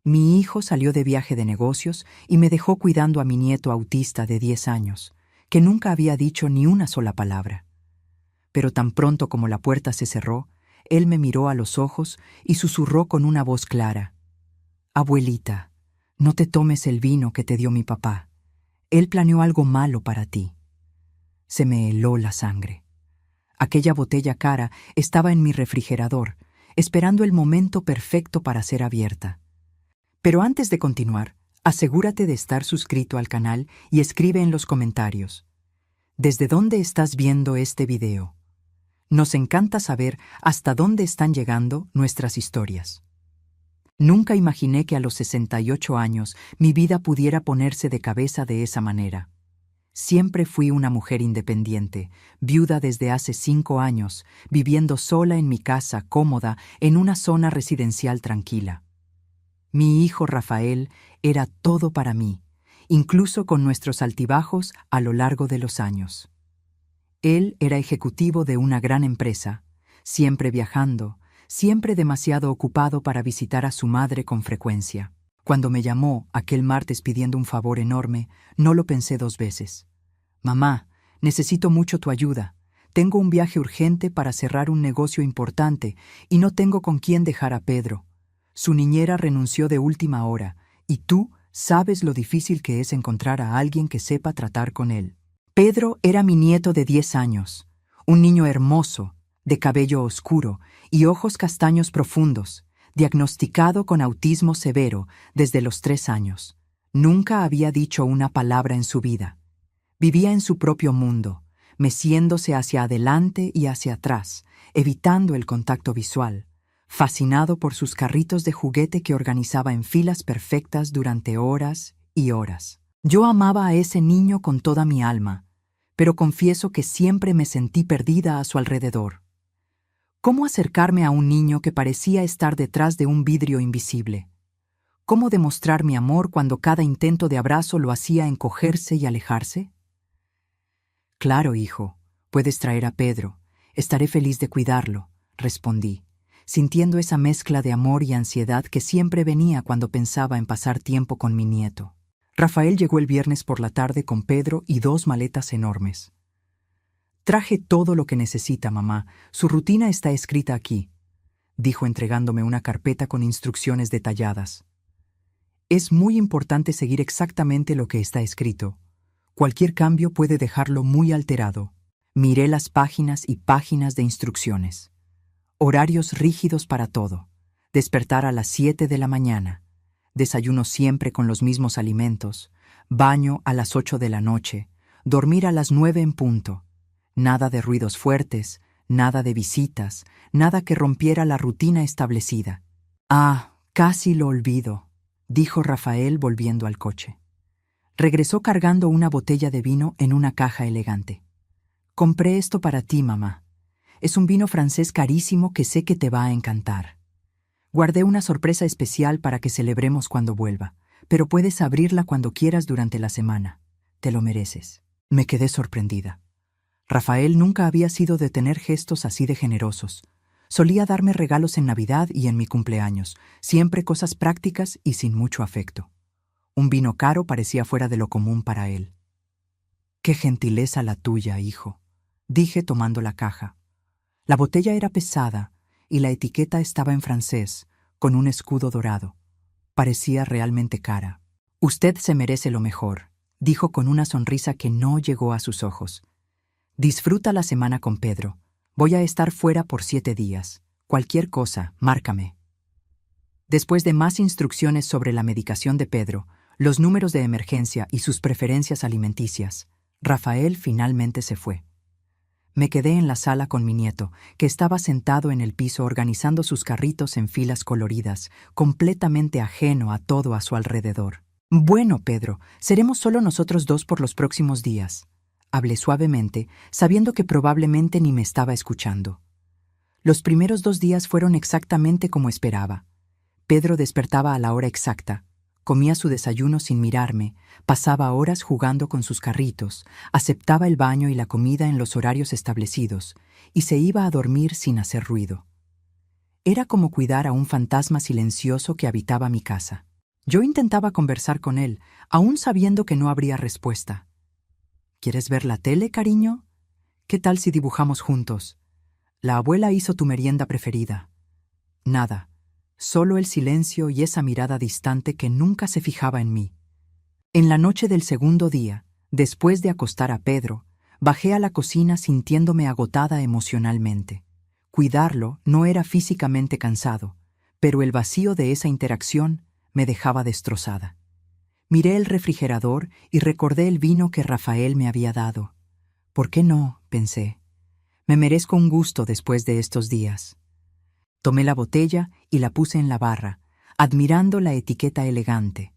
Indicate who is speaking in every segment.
Speaker 1: Mi hijo salió de viaje de negocios y me dejó cuidando a mi nieto autista de 10 años, que nunca había dicho ni una sola palabra. Pero tan pronto como la puerta se cerró, él me miró a los ojos y susurró con una voz clara: «Abuelita, no te tomes el vino que te dio mi papá. Él planeó algo malo para ti». Se me heló la sangre. Aquella botella cara estaba en mi refrigerador, esperando el momento perfecto para ser abierta. Pero antes de continuar, asegúrate de estar suscrito al canal y escribe en los comentarios: ¿desde dónde estás viendo este video? Nos encanta saber hasta dónde están llegando nuestras historias. Nunca imaginé que a los 68 años mi vida pudiera ponerse de cabeza de esa manera. Siempre fui una mujer independiente, viuda desde hace 5 años, viviendo sola en mi casa cómoda en una zona residencial tranquila. Mi hijo Rafael era todo para mí, incluso con nuestros altibajos a lo largo de los años. Él era ejecutivo de una gran empresa, siempre viajando, siempre demasiado ocupado para visitar a su madre con frecuencia. Cuando me llamó aquel martes pidiendo un favor enorme, no lo pensé 2 veces. «Mamá, necesito mucho tu ayuda. Tengo un viaje urgente para cerrar un negocio importante y no tengo con quién dejar a Pedro. Su niñera renunció de última hora y tú sabes lo difícil que es encontrar a alguien que sepa tratar con él». Pedro era mi nieto de 10 años, un niño hermoso, de cabello oscuro y ojos castaños profundos, diagnosticado con autismo severo desde los 3 años. Nunca había dicho una palabra en su vida. Vivía en su propio mundo, meciéndose hacia adelante y hacia atrás, evitando el contacto visual, fascinado por sus carritos de juguete que organizaba en filas perfectas durante horas y horas. Yo amaba a ese niño con toda mi alma, pero confieso que siempre me sentí perdida a su alrededor. ¿Cómo acercarme a un niño que parecía estar detrás de un vidrio invisible? ¿Cómo demostrar mi amor cuando cada intento de abrazo lo hacía encogerse y alejarse? «Claro, hijo, puedes traer a Pedro. Estaré feliz de cuidarlo», respondí, sintiendo esa mezcla de amor y ansiedad que siempre venía cuando pensaba en pasar tiempo con mi nieto. Rafael llegó el viernes por la tarde con Pedro y 2 maletas enormes. «Traje todo lo que necesita, mamá. Su rutina está escrita aquí», dijo entregándome una carpeta con instrucciones detalladas. «Es muy importante seguir exactamente lo que está escrito. Cualquier cambio puede dejarlo muy alterado». Miré las páginas y páginas de instrucciones. Horarios rígidos para todo. Despertar a las 7 de la mañana. Desayuno siempre con los mismos alimentos. Baño a las 8 de la noche. Dormir a las 9 en punto. Nada de ruidos fuertes, nada de visitas, nada que rompiera la rutina establecida. «Ah, casi lo olvido», dijo Rafael volviendo al coche. Regresó cargando una botella de vino en una caja elegante. «Compré esto para ti, mamá. Es un vino francés carísimo que sé que te va a encantar. Guardé una sorpresa especial para que celebremos cuando vuelva, pero puedes abrirla cuando quieras durante la semana. Te lo mereces». Me quedé sorprendida. Rafael nunca había sido de tener gestos así de generosos. Solía darme regalos en Navidad y en mi cumpleaños, siempre cosas prácticas y sin mucho afecto. Un vino caro parecía fuera de lo común para él. «Qué gentileza la tuya, hijo», dije tomando la caja. La botella era pesada y la etiqueta estaba en francés, con un escudo dorado. Parecía realmente cara. «Usted se merece lo mejor», dijo con una sonrisa que no llegó a sus ojos. «Disfruta la semana con Pedro. Voy a estar fuera por 7 días. Cualquier cosa, márcame». Después de más instrucciones sobre la medicación de Pedro, los números de emergencia y sus preferencias alimenticias, Rafael finalmente se fue. Me quedé en la sala con mi nieto, que estaba sentado en el piso organizando sus carritos en filas coloridas, completamente ajeno a todo a su alrededor. «Bueno, Pedro, seremos solo nosotros 2 por los próximos días», hablé suavemente, sabiendo que probablemente ni me estaba escuchando. Los primeros 2 días fueron exactamente como esperaba. Pedro despertaba a la hora exacta, comía su desayuno sin mirarme, pasaba horas jugando con sus carritos, aceptaba el baño y la comida en los horarios establecidos y se iba a dormir sin hacer ruido. Era como cuidar a un fantasma silencioso que habitaba mi casa. Yo intentaba conversar con él, aún sabiendo que no habría respuesta. ¿Quieres ver la tele, cariño? ¿Qué tal si dibujamos juntos? La abuela hizo tu merienda preferida. Nada, solo el silencio y esa mirada distante que nunca se fijaba en mí. En la noche del segundo día, después de acostar a Pedro, bajé a la cocina sintiéndome agotada emocionalmente. Cuidarlo no era físicamente cansado, pero el vacío de esa interacción me dejaba destrozada. Miré el refrigerador y recordé el vino que Rafael me había dado. ¿Por qué no?, pensé. Me merezco un gusto después de estos días. Tomé la botella y la puse en la barra, admirando la etiqueta elegante.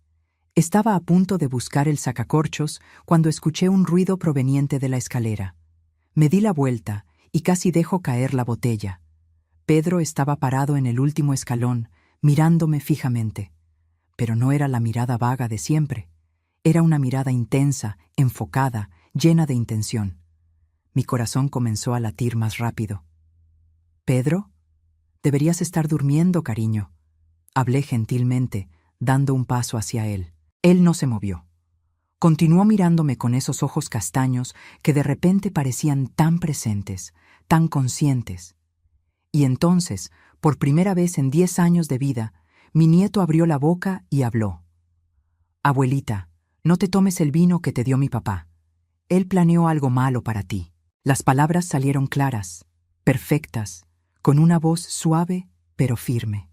Speaker 1: Estaba a punto de buscar el sacacorchos cuando escuché un ruido proveniente de la escalera. Me di la vuelta y casi dejo caer la botella. Pedro estaba parado en el último escalón, mirándome fijamente. Pero no era la mirada vaga de siempre. Era una mirada intensa, enfocada, llena de intención. Mi corazón comenzó a latir más rápido. «¿Pedro? Deberías estar durmiendo, cariño», hablé gentilmente, dando un paso hacia él. Él no se movió. Continuó mirándome con esos ojos castaños que de repente parecían tan presentes, tan conscientes. Y entonces, por primera vez en 10 años de vida, mi nieto abrió la boca y habló. «Abuelita, no te tomes el vino que te dio mi papá. Él planeó algo malo para ti». Las palabras salieron claras, perfectas, con una voz suave pero firme.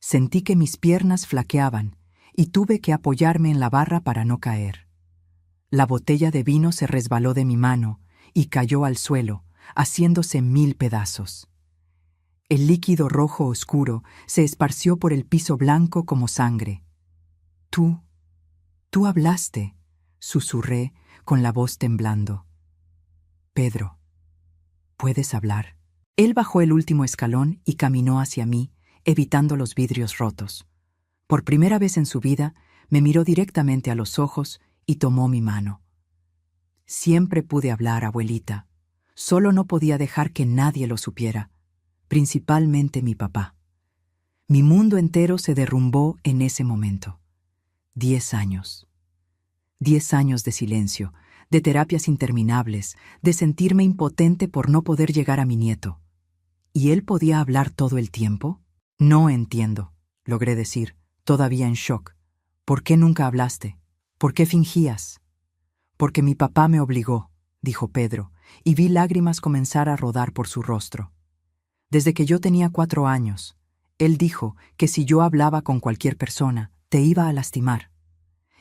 Speaker 1: Sentí que mis piernas flaqueaban y tuve que apoyarme en la barra para no caer. La botella de vino se resbaló de mi mano y cayó al suelo, haciéndose 1000 pedazos. El líquido rojo oscuro se esparció por el piso blanco como sangre. Tú hablaste», susurré con la voz temblando. «Pedro, ¿puedes hablar?». Él bajó el último escalón y caminó hacia mí, evitando los vidrios rotos. Por primera vez en su vida, me miró directamente a los ojos y tomó mi mano. «Siempre pude hablar, abuelita. Solo no podía dejar que nadie lo supiera, principalmente mi papá». Mi mundo entero se derrumbó en ese momento. 10 años. 10 años de silencio, de terapias interminables, de sentirme impotente por no poder llegar a mi nieto. ¿Y él podía hablar todo el tiempo? «No entiendo», logré decir, todavía en shock. «¿Por qué nunca hablaste? ¿Por qué fingías?» «Porque mi papá me obligó», dijo Pedro, y vi lágrimas comenzar a rodar por su rostro. «Desde que yo tenía 4 años, él dijo que si yo hablaba con cualquier persona, te iba a lastimar.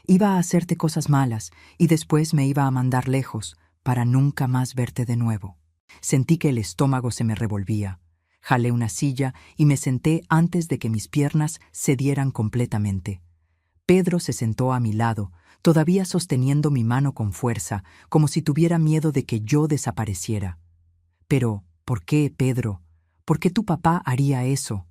Speaker 1: Iba a hacerte cosas malas y después me iba a mandar lejos para nunca más verte de nuevo». Sentí que el estómago se me revolvía. Jalé una silla y me senté antes de que mis piernas cedieran completamente. Pedro se sentó a mi lado, todavía sosteniendo mi mano con fuerza, como si tuviera miedo de que yo desapareciera. «Pero, ¿por qué, Pedro? ¿Por qué tu papá haría eso?»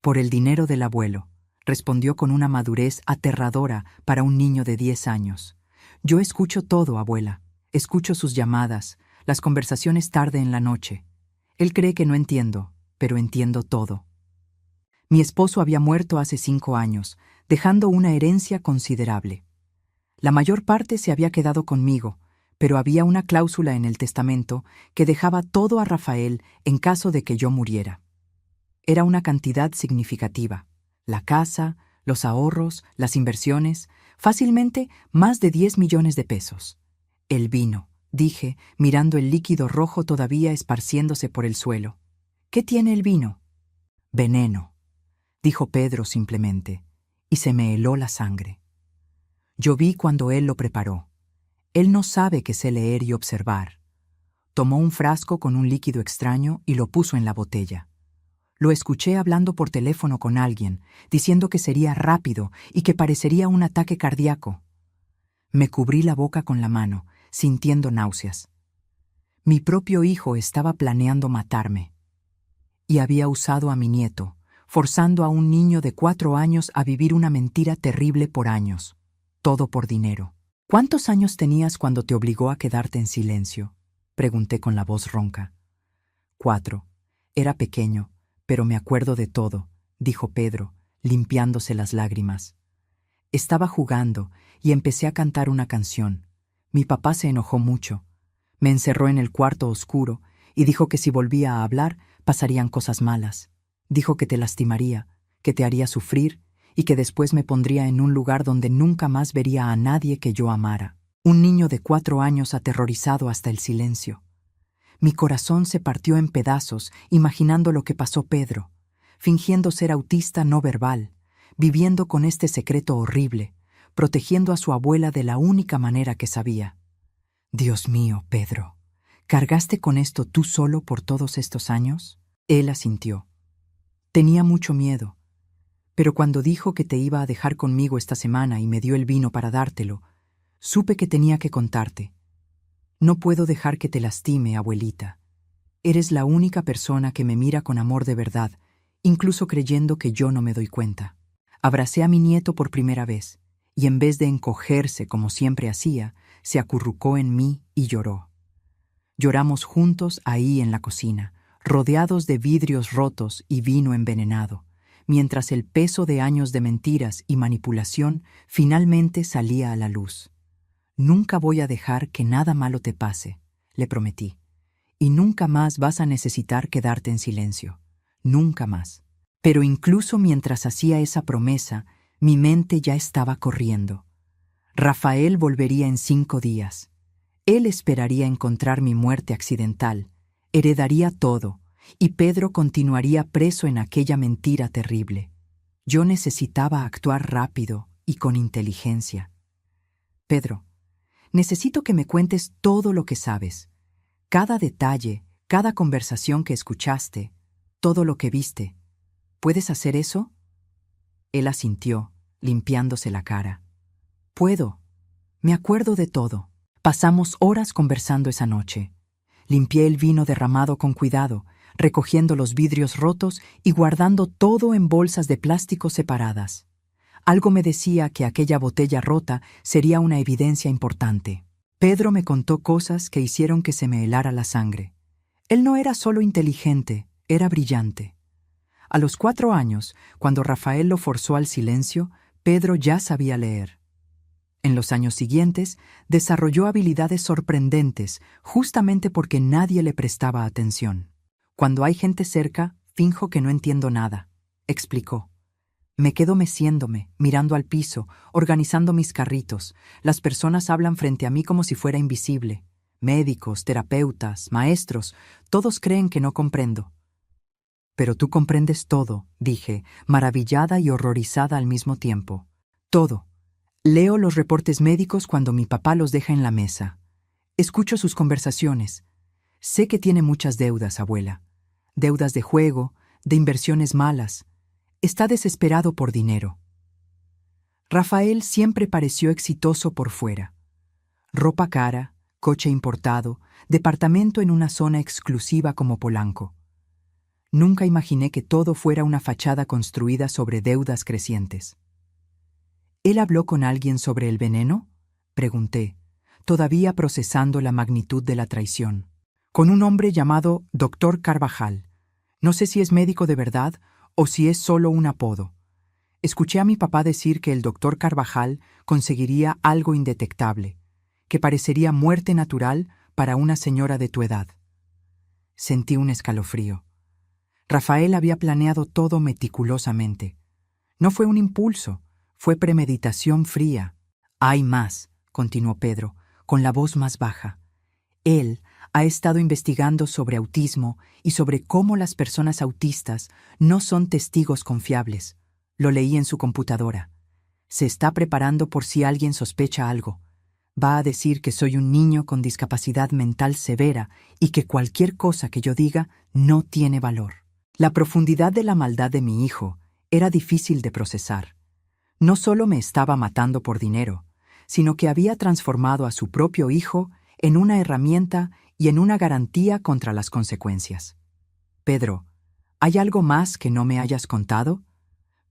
Speaker 1: «Por el dinero del abuelo», respondió con una madurez aterradora para un niño de 10 años. «Yo escucho todo, abuela. Escucho sus llamadas, las conversaciones tarde en la noche. Él cree que no entiendo, pero entiendo todo». Mi esposo había muerto hace 5 años, dejando una herencia considerable. La mayor parte se había quedado conmigo, pero había una cláusula en el testamento que dejaba todo a Rafael en caso de que yo muriera. Era una cantidad significativa. La casa, los ahorros, las inversiones, fácilmente más de 10 millones de pesos. «El vino», dije, mirando el líquido rojo todavía esparciéndose por el suelo. «¿Qué tiene el vino?» «Veneno», dijo Pedro simplemente, y se me heló la sangre. Yo vi cuando él lo preparó. Él no sabe que sé leer y observar. Tomó un frasco con un líquido extraño y lo puso en la botella. Lo escuché hablando por teléfono con alguien, diciendo que sería rápido y que parecería un ataque cardíaco. Me cubrí la boca con la mano, sintiendo náuseas. Mi propio hijo estaba planeando matarme. Y había usado a mi nieto, forzando a un niño de 4 años a vivir una mentira terrible por años. Todo por dinero. «¿Cuántos años tenías cuando te obligó a quedarte en silencio?», pregunté con la voz ronca. 4. Era pequeño, pero me acuerdo de todo», dijo Pedro, limpiándose las lágrimas. Estaba jugando y empecé a cantar una canción. Mi papá se enojó mucho. Me encerró en el cuarto oscuro y dijo que si volvía a hablar pasarían cosas malas. Dijo que te lastimaría, que te haría sufrir y que después me pondría en un lugar donde nunca más vería a nadie que yo amara. Un niño de 4 años aterrorizado hasta el silencio. Mi corazón se partió en pedazos imaginando lo que pasó Pedro, fingiendo ser autista no verbal, viviendo con este secreto horrible, protegiendo a su abuela de la única manera que sabía. Dios mío, Pedro, ¿cargaste con esto tú solo por todos estos años? Él asintió. Tenía mucho miedo, pero cuando dijo que te iba a dejar conmigo esta semana y me dio el vino para dártelo, supe que tenía que contarte. No puedo dejar que te lastime, abuelita. Eres la única persona que me mira con amor de verdad, incluso creyendo que yo no me doy cuenta. Abracé a mi nieto por primera vez, y en vez de encogerse como siempre hacía, se acurrucó en mí y lloró. Lloramos juntos ahí en la cocina, rodeados de vidrios rotos y vino envenenado, mientras el peso de años de mentiras y manipulación finalmente salía a la luz. Nunca voy a dejar que nada malo te pase, le prometí, y nunca más vas a necesitar quedarte en silencio. Nunca más. Pero incluso mientras hacía esa promesa, mi mente ya estaba corriendo. Rafael volvería en 5 días. Él esperaría encontrar mi muerte accidental, heredaría todo, y Pedro continuaría preso en aquella mentira terrible. Yo necesitaba actuar rápido y con inteligencia. Pedro, necesito que me cuentes todo lo que sabes. Cada detalle, cada conversación que escuchaste, todo lo que viste. ¿Puedes hacer eso? Él asintió, limpiándose la cara. Puedo. Me acuerdo de todo. Pasamos horas conversando esa noche. Limpié el vino derramado con cuidado, recogiendo los vidrios rotos y guardando todo en bolsas de plástico separadas. Algo me decía que aquella botella rota sería una evidencia importante. Pedro me contó cosas que hicieron que se me helara la sangre. Él no era solo inteligente, era brillante. A los 4 años, cuando Rafael lo forzó al silencio, Pedro ya sabía leer. En los años siguientes, desarrolló habilidades sorprendentes, justamente porque nadie le prestaba atención. Cuando hay gente cerca, finjo que no entiendo nada, explicó. Me quedo meciéndome, mirando al piso, organizando mis carritos. Las personas hablan frente a mí como si fuera invisible. Médicos, terapeutas, maestros, todos creen que no comprendo. Pero tú comprendes todo, dije, maravillada y horrorizada al mismo tiempo. Todo. Leo los reportes médicos cuando mi papá los deja en la mesa. Escucho sus conversaciones. Sé que tiene muchas deudas, abuela. Deudas de juego, de inversiones malas. Está desesperado por dinero. Rafael siempre pareció exitoso por fuera. Ropa cara, coche importado, departamento en una zona exclusiva como Polanco. Nunca imaginé que todo fuera una fachada construida sobre deudas crecientes. ¿Él habló con alguien sobre el veneno?, pregunté, todavía procesando la magnitud de la traición. Con un hombre llamado Dr. Carvajal. No sé si es médico de verdad o si es solo un apodo. Escuché a mi papá decir que el Dr. Carvajal conseguiría algo indetectable, que parecería muerte natural para una señora de tu edad. Sentí un escalofrío. Rafael había planeado todo meticulosamente. No fue un impulso, fue premeditación fría. Hay más, continuó Pedro, con la voz más baja. Él ha estado investigando sobre autismo y sobre cómo las personas autistas no son testigos confiables. Lo leí en su computadora. Se está preparando por si alguien sospecha algo. Va a decir que soy un niño con discapacidad mental severa y que cualquier cosa que yo diga no tiene valor. La profundidad de la maldad de mi hijo era difícil de procesar. No solo me estaba matando por dinero, sino que había transformado a su propio hijo en una herramienta y en una garantía contra las consecuencias. Pedro, ¿hay algo más que no me hayas contado?,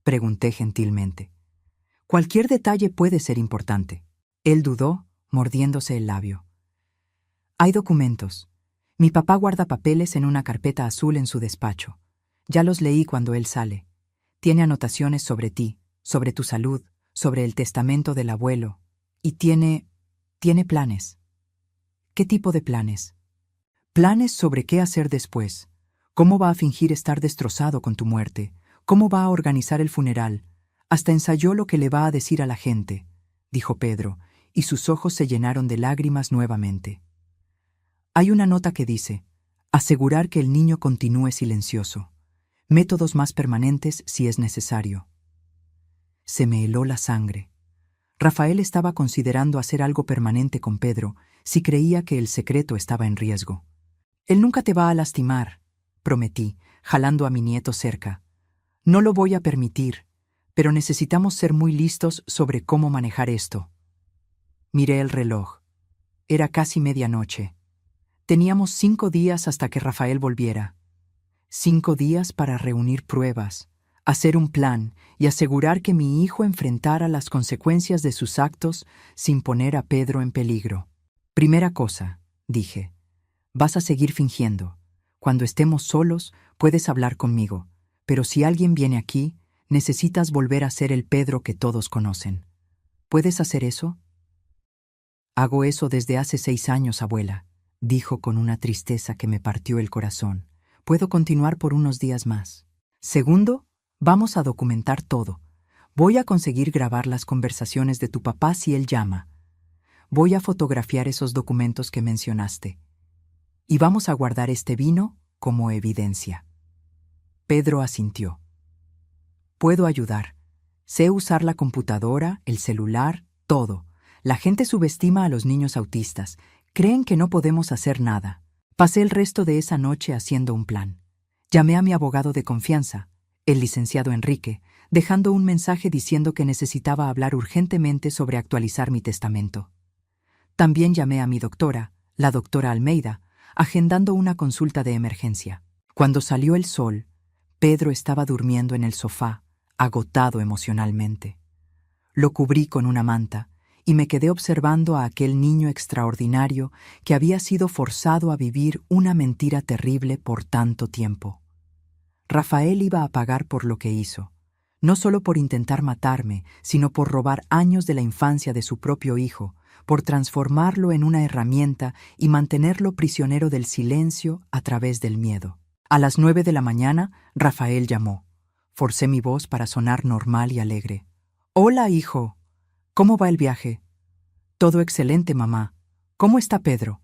Speaker 1: pregunté gentilmente. Cualquier detalle puede ser importante. Él dudó, mordiéndose el labio. Hay documentos. Mi papá guarda papeles en una carpeta azul en su despacho. Ya los leí cuando él sale. Tiene anotaciones sobre ti, sobre tu salud, sobre el testamento del abuelo. Y tiene planes. ¿Qué tipo de planes? Planes sobre qué hacer después. Cómo va a fingir estar destrozado con tu muerte. Cómo va a organizar el funeral. Hasta ensayó lo que le va a decir a la gente, dijo Pedro, y sus ojos se llenaron de lágrimas nuevamente. Hay una nota que dice: asegurar que el niño continúe silencioso. Métodos más permanentes si es necesario. Se me heló la sangre. Rafael estaba considerando hacer algo permanente con Pedro si creía que el secreto estaba en riesgo. Él nunca te va a lastimar, prometí, jalando a mi nieto cerca. No lo voy a permitir, pero necesitamos ser muy listos sobre cómo manejar esto. Miré el reloj. Era casi medianoche. Teníamos 5 días hasta que Rafael volviera. 5 días para reunir pruebas, hacer un plan y asegurar que mi hijo enfrentara las consecuencias de sus actos sin poner a Pedro en peligro. Primera cosa, dije, vas a seguir fingiendo. Cuando estemos solos, puedes hablar conmigo, pero si alguien viene aquí, necesitas volver a ser el Pedro que todos conocen. ¿Puedes hacer eso? Hago eso desde hace 6 años, abuela, dijo con una tristeza que me partió el corazón. Puedo continuar por unos días más. Segundo, vamos a documentar todo. Voy a conseguir grabar las conversaciones de tu papá si él llama. Voy a fotografiar esos documentos que mencionaste. Y vamos a guardar este vino como evidencia. Pedro asintió. Puedo ayudar. Sé usar la computadora, el celular, todo. La gente subestima a los niños autistas. Creen que no podemos hacer nada. Pasé el resto de esa noche haciendo un plan. Llamé a mi abogado de confianza, el licenciado Enrique, dejando un mensaje diciendo que necesitaba hablar urgentemente sobre actualizar mi testamento. También llamé a mi doctora, la doctora Almeida, agendando una consulta de emergencia. Cuando salió el sol, Pedro estaba durmiendo en el sofá, agotado emocionalmente. Lo cubrí con una manta y me quedé observando a aquel niño extraordinario que había sido forzado a vivir una mentira terrible por tanto tiempo. Rafael iba a pagar por lo que hizo, no solo por intentar matarme, sino por robar años de la infancia de su propio hijo, por transformarlo en una herramienta y mantenerlo prisionero del silencio a través del miedo. A las 9 de la mañana, Rafael llamó. Forcé mi voz para sonar normal y alegre. «Hola, hijo. ¿Cómo va el viaje?» «Todo excelente, mamá. ¿Cómo está Pedro?»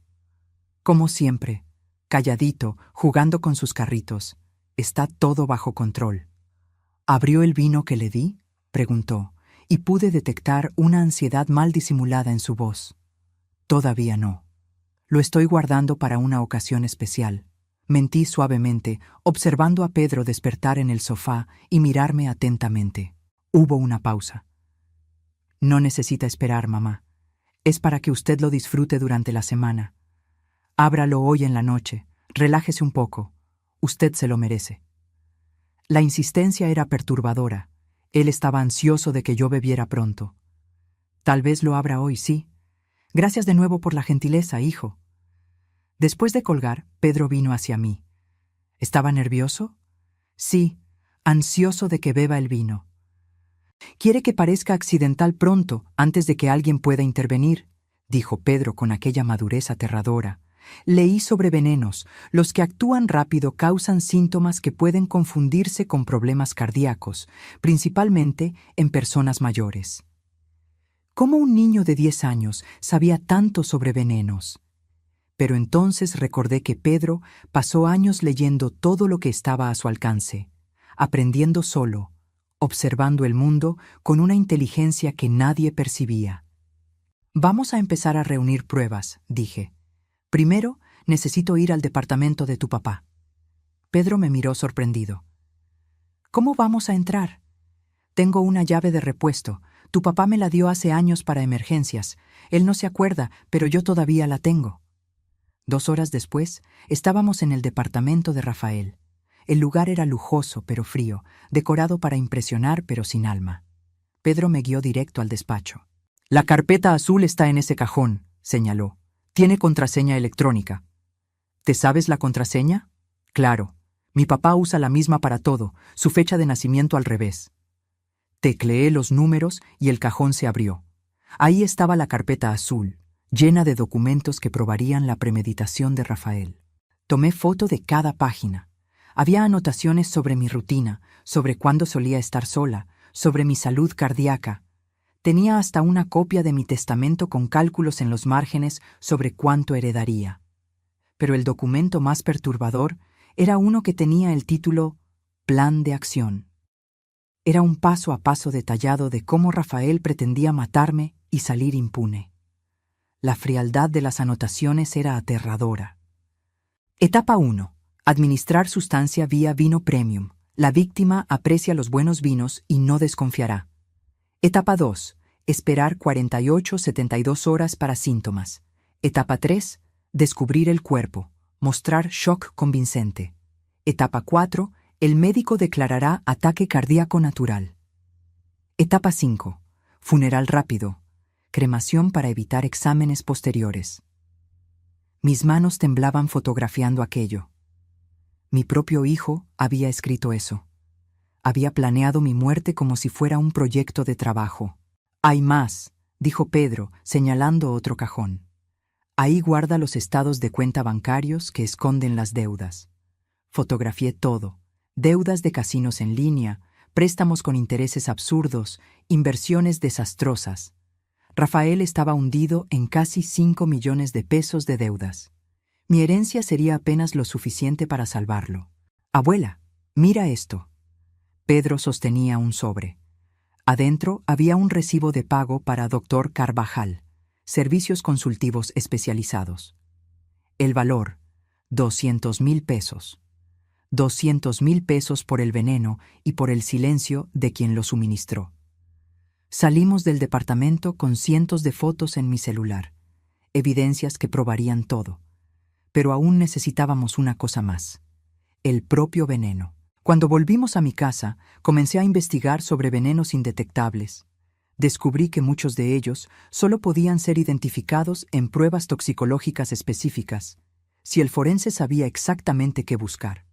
Speaker 1: «Como siempre, calladito, jugando con sus carritos. Está todo bajo control». «¿Abrió el vino que le di?», preguntó, y pude detectar una ansiedad mal disimulada en su voz. «Todavía no. Lo estoy guardando para una ocasión especial». Mentí suavemente, observando a Pedro despertar en el sofá y mirarme atentamente. Hubo una pausa. «No necesita esperar, mamá. Es para que usted lo disfrute durante la semana. Ábralo hoy en la noche. Relájese un poco. Usted se lo merece». La insistencia era perturbadora. Él estaba ansioso de que yo bebiera pronto. «Tal vez lo abra hoy, sí. Gracias de nuevo por la gentileza, hijo». Después de colgar, Pedro vino hacia mí. ¿Estaba nervioso? Sí, ansioso de que beba el vino. «Quiere que parezca accidental pronto, antes de que alguien pueda intervenir», dijo Pedro con aquella madurez aterradora. «Leí sobre venenos. Los que actúan rápido causan síntomas que pueden confundirse con problemas cardíacos, principalmente en personas mayores». ¿Cómo un niño de 10 años sabía tanto sobre venenos? Pero entonces recordé que Pedro pasó años leyendo todo lo que estaba a su alcance, aprendiendo solo, observando el mundo con una inteligencia que nadie percibía. «Vamos a empezar a reunir pruebas», dije. «Primero, necesito ir al departamento de tu papá». Pedro me miró sorprendido. «¿Cómo vamos a entrar?» «Tengo una llave de repuesto. Tu papá me la dio hace años para emergencias. Él no se acuerda, pero yo todavía la tengo». 2 horas después, estábamos en el departamento de Rafael. El lugar era lujoso pero frío, decorado para impresionar pero sin alma. Pedro me guió directo al despacho. «La carpeta azul está en ese cajón», señaló. «Tiene contraseña electrónica». «¿Te sabes la contraseña?» «Claro. Mi papá usa la misma para todo, su fecha de nacimiento al revés. Tecleé los números y el cajón se abrió. Ahí estaba la carpeta azul, llena de documentos que probarían la premeditación de Rafael. Tomé foto de cada página. Había anotaciones sobre mi rutina, sobre cuándo solía estar sola, sobre mi salud cardíaca. Tenía hasta una copia de mi testamento con cálculos en los márgenes sobre cuánto heredaría. Pero el documento más perturbador era uno que tenía el título Plan de Acción. Era un paso a paso detallado de cómo Rafael pretendía matarme y salir impune. La frialdad de las anotaciones era aterradora. Etapa 1. Administrar sustancia vía vino premium. La víctima aprecia los buenos vinos y no desconfiará. Etapa 2. Esperar 48-72 horas para síntomas. Etapa 3. Descubrir el cuerpo. Mostrar shock convincente. Etapa 4. El médico declarará ataque cardíaco natural. Etapa 5. Funeral rápido. Cremación para evitar exámenes posteriores. Mis manos temblaban fotografiando aquello. Mi propio hijo había escrito eso. Había planeado mi muerte como si fuera un proyecto de trabajo. «Hay más», dijo Pedro, señalando otro cajón. «Ahí guarda los estados de cuenta bancarios que esconden las deudas». Fotografié todo. Deudas de casinos en línea, préstamos con intereses absurdos, inversiones desastrosas. Rafael estaba hundido en casi 5 millones de pesos de deudas. Mi herencia sería apenas lo suficiente para salvarlo. «Abuela, mira esto». Pedro sostenía un sobre. Adentro había un recibo de pago para Dr. Carvajal, servicios consultivos especializados. El valor, 200,000 pesos. 200,000 pesos por el veneno y por el silencio de quien lo suministró. Salimos del departamento con cientos de fotos en mi celular, evidencias que probarían todo. Pero aún necesitábamos una cosa más: el propio veneno. Cuando volvimos a mi casa, comencé a investigar sobre venenos indetectables. Descubrí que muchos de ellos solo podían ser identificados en pruebas toxicológicas específicas, si el forense sabía exactamente qué buscar.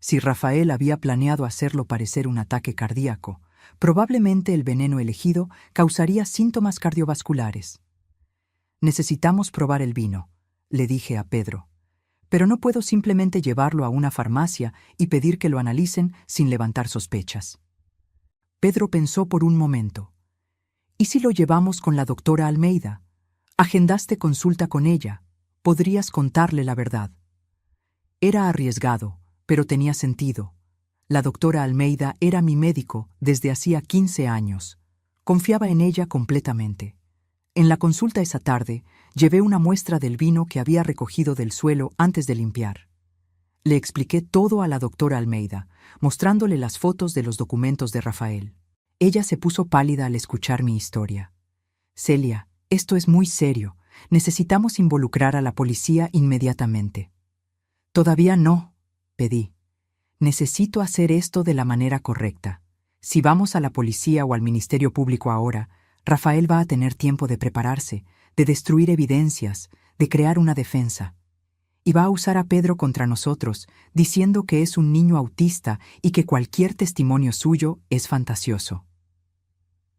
Speaker 1: Si Rafael había planeado hacerlo parecer un ataque cardíaco, probablemente el veneno elegido causaría síntomas cardiovasculares. «Necesitamos probar el vino», le dije a Pedro. «Pero no puedo simplemente llevarlo a una farmacia y pedir que lo analicen sin levantar sospechas». Pedro pensó por un momento. «¿Y si lo llevamos con la doctora Almeida? Agendaste consulta con ella. Podrías contarle la verdad». Era arriesgado, pero tenía sentido. La doctora Almeida era mi médico desde hacía 15 años. Confiaba en ella completamente. En la consulta esa tarde, llevé una muestra del vino que había recogido del suelo antes de limpiar. Le expliqué todo a la doctora Almeida, mostrándole las fotos de los documentos de Rafael. Ella se puso pálida al escuchar mi historia. «Celia, esto es muy serio. Necesitamos involucrar a la policía inmediatamente». «Todavía no», pedí. «Necesito hacer esto de la manera correcta. Si vamos a la policía o al Ministerio Público ahora, Rafael va a tener tiempo de prepararse, de destruir evidencias, de crear una defensa. Y va a usar a Pedro contra nosotros, diciendo que es un niño autista y que cualquier testimonio suyo es fantasioso».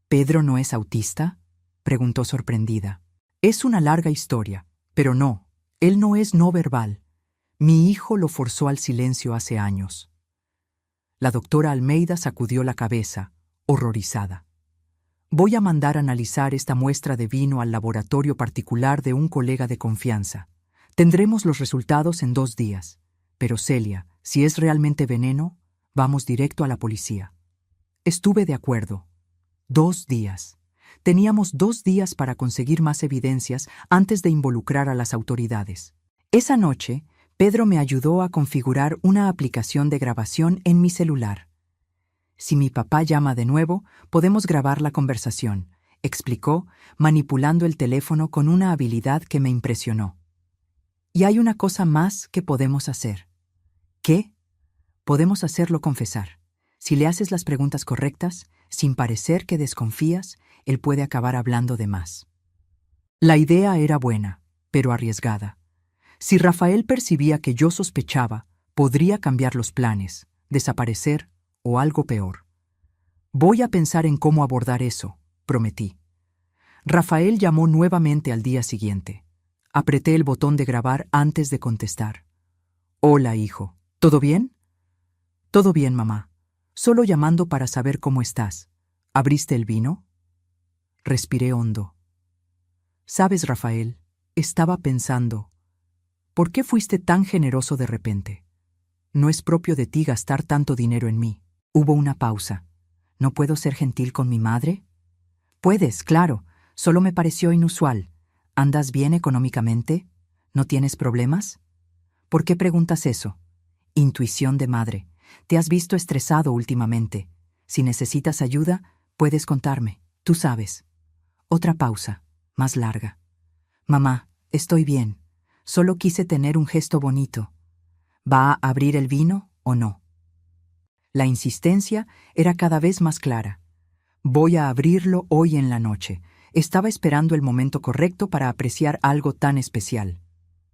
Speaker 1: «¿Pedro no es autista?», preguntó sorprendida. «Es una larga historia, pero no, él no es no verbal. Mi hijo lo forzó al silencio hace años». La doctora Almeida sacudió la cabeza, horrorizada. «Voy a mandar analizar esta muestra de vino al laboratorio particular de un colega de confianza. Tendremos los resultados en 2 días. Pero Celia, si es realmente veneno, vamos directo a la policía». Estuve de acuerdo. 2 días. Teníamos 2 días para conseguir más evidencias antes de involucrar a las autoridades. Esa noche, Pedro me ayudó a configurar una aplicación de grabación en mi celular. «Si mi papá llama de nuevo, podemos grabar la conversación», explicó, manipulando el teléfono con una habilidad que me impresionó. «Y hay una cosa más que podemos hacer». «¿Qué?» «Podemos hacerlo confesar. Si le haces las preguntas correctas, sin parecer que desconfías, él puede acabar hablando de más». La idea era buena, pero arriesgada. Si Rafael percibía que yo sospechaba, Podría cambiar los planes, desaparecer o algo peor. Voy a pensar en cómo abordar eso, prometí. Rafael llamó nuevamente al día siguiente. Apreté el botón de grabar antes de contestar. Hola, hijo. ¿Todo bien? Todo bien, mamá. Solo llamando para saber cómo estás. ¿Abriste el vino? Respiré hondo. Sabes, Rafael, estaba pensando, ¿por qué fuiste tan generoso de repente? No es propio de ti gastar tanto dinero en mí. Hubo una pausa. ¿No puedo ser gentil con mi madre? Puedes, claro. Solo me pareció inusual. ¿Andas bien económicamente? ¿No tienes problemas? ¿Por qué preguntas eso? Intuición de madre. Te has visto estresado últimamente. Si necesitas ayuda, puedes contarme. Tú sabes. Otra pausa, más larga. Mamá, estoy bien. Solo quise tener un gesto bonito. ¿Va a abrir el vino o no? La insistencia era cada vez más clara. Voy a abrirlo hoy en la noche. Estaba esperando el momento correcto para apreciar algo tan especial.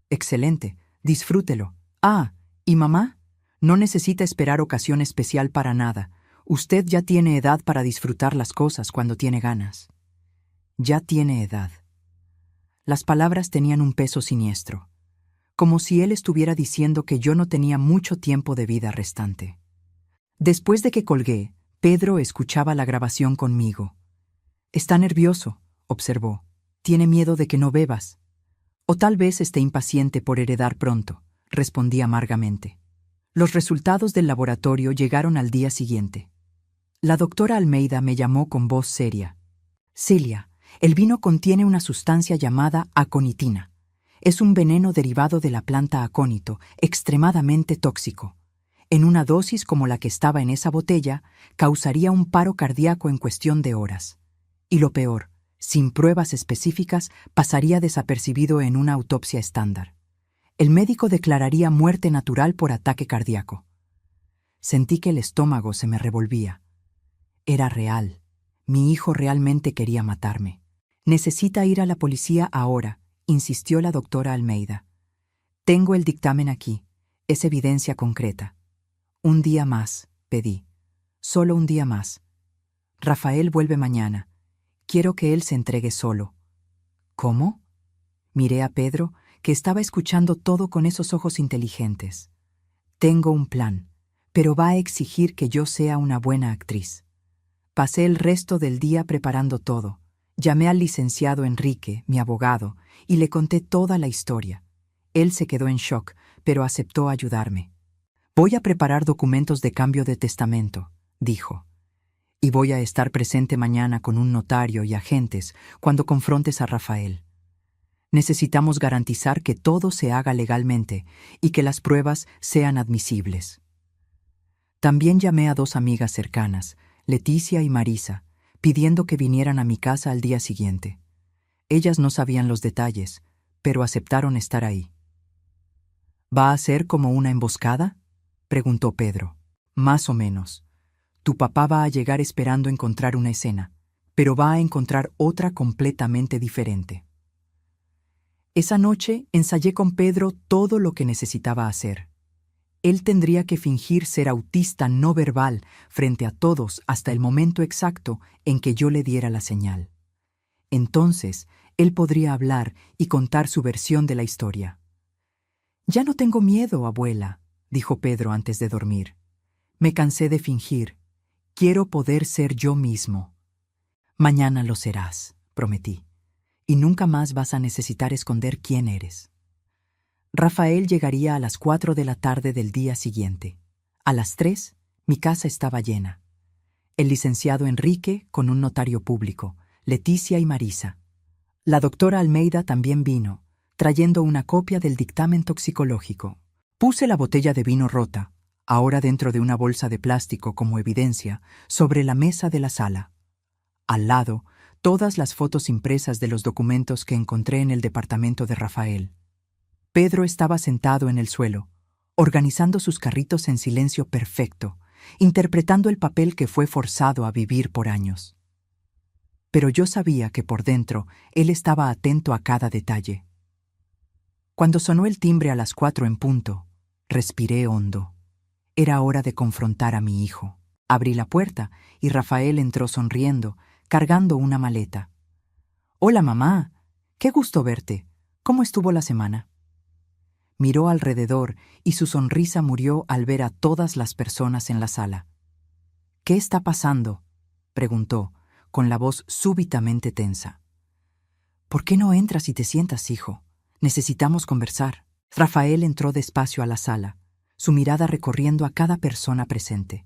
Speaker 1: Excelente, disfrútelo. Ah, ¿y mamá? No necesita esperar ocasión especial para nada. Usted ya tiene edad para disfrutar las cosas cuando tiene ganas. Ya tiene edad. Las palabras tenían un peso siniestro, como si él estuviera diciendo que yo no tenía mucho tiempo de vida restante. Después de que colgué, Pedro escuchaba la grabación conmigo. Está nervioso, observó. Tiene miedo de que no bebas. O tal vez esté impaciente por heredar pronto, respondí amargamente. Los resultados del laboratorio llegaron al día siguiente. La doctora Almeida me llamó con voz seria. Celia, el vino contiene una sustancia llamada aconitina. Es un veneno derivado de la planta acónito, extremadamente tóxico. En una dosis como la que estaba en esa botella, causaría un paro cardíaco en cuestión de horas. Y lo peor, sin pruebas específicas, pasaría desapercibido en una autopsia estándar. El médico declararía muerte natural por ataque cardíaco. Sentí que el estómago se me revolvía. Era real. Mi hijo realmente quería matarme. Necesita ir a la policía ahora, insistió la doctora Almeida. Tengo el dictamen aquí. Es evidencia concreta. Un día más, pedí. Solo un día más. Rafael vuelve mañana. Quiero que él se entregue solo. ¿Cómo? Miré a Pedro, que estaba escuchando todo con esos ojos inteligentes. Tengo un plan, pero va a exigir que yo sea una buena actriz. Pasé el resto del día preparando todo. Llamé al licenciado Enrique, mi abogado, y le conté toda la historia. Él se quedó en shock, pero aceptó ayudarme. Voy a preparar documentos de cambio de testamento, dijo. Y voy a estar presente mañana con un notario y agentes cuando confrontes a Rafael. Necesitamos garantizar que todo se haga legalmente y que las pruebas sean admisibles. También llamé a 2 amigas cercanas, Leticia y Marisa, pidiendo que vinieran a mi casa al día siguiente. Ellas no sabían los detalles, pero aceptaron estar ahí. ¿Va a ser como una emboscada?, preguntó Pedro. Más o menos. Tu papá va a llegar esperando encontrar una escena, pero va a encontrar otra completamente diferente. Esa noche ensayé con Pedro todo lo que necesitaba hacer. Él tendría que fingir ser autista no verbal frente a todos hasta el momento exacto en que yo le diera la señal. Entonces, él podría hablar y contar su versión de la historia. «Ya no tengo miedo, abuela», dijo Pedro antes de dormir. «Me cansé de fingir. Quiero poder ser yo mismo». «Mañana lo serás», prometí. «Y nunca más vas a necesitar esconder quién eres». Rafael llegaría a las 4 de la tarde del día siguiente. A las 3, mi casa estaba llena. El licenciado Enrique con un notario público, Leticia y Marisa. La doctora Almeida también vino, trayendo una copia del dictamen toxicológico. Puse la botella de vino rota, ahora dentro de una bolsa de plástico como evidencia, sobre la mesa de la sala. Al lado, todas las fotos impresas de los documentos que encontré en el departamento de Rafael. Pedro estaba sentado en el suelo, organizando sus carritos en silencio perfecto, interpretando el papel que fue forzado a vivir por años. Pero yo sabía que por dentro él estaba atento a cada detalle. Cuando sonó el timbre a las 4 en punto, Respiré hondo. Era hora de confrontar a mi hijo. Abrí la puerta y Rafael entró sonriendo, cargando una maleta. «Hola, mamá. Qué gusto verte. ¿Cómo estuvo la semana?» Miró alrededor y su sonrisa murió al ver a todas las personas en la sala. «¿Qué está pasando?», preguntó, con la voz súbitamente tensa. «¿Por qué no entras y te sientas, hijo? Necesitamos conversar». Rafael entró despacio a la sala, su mirada recorriendo a cada persona presente.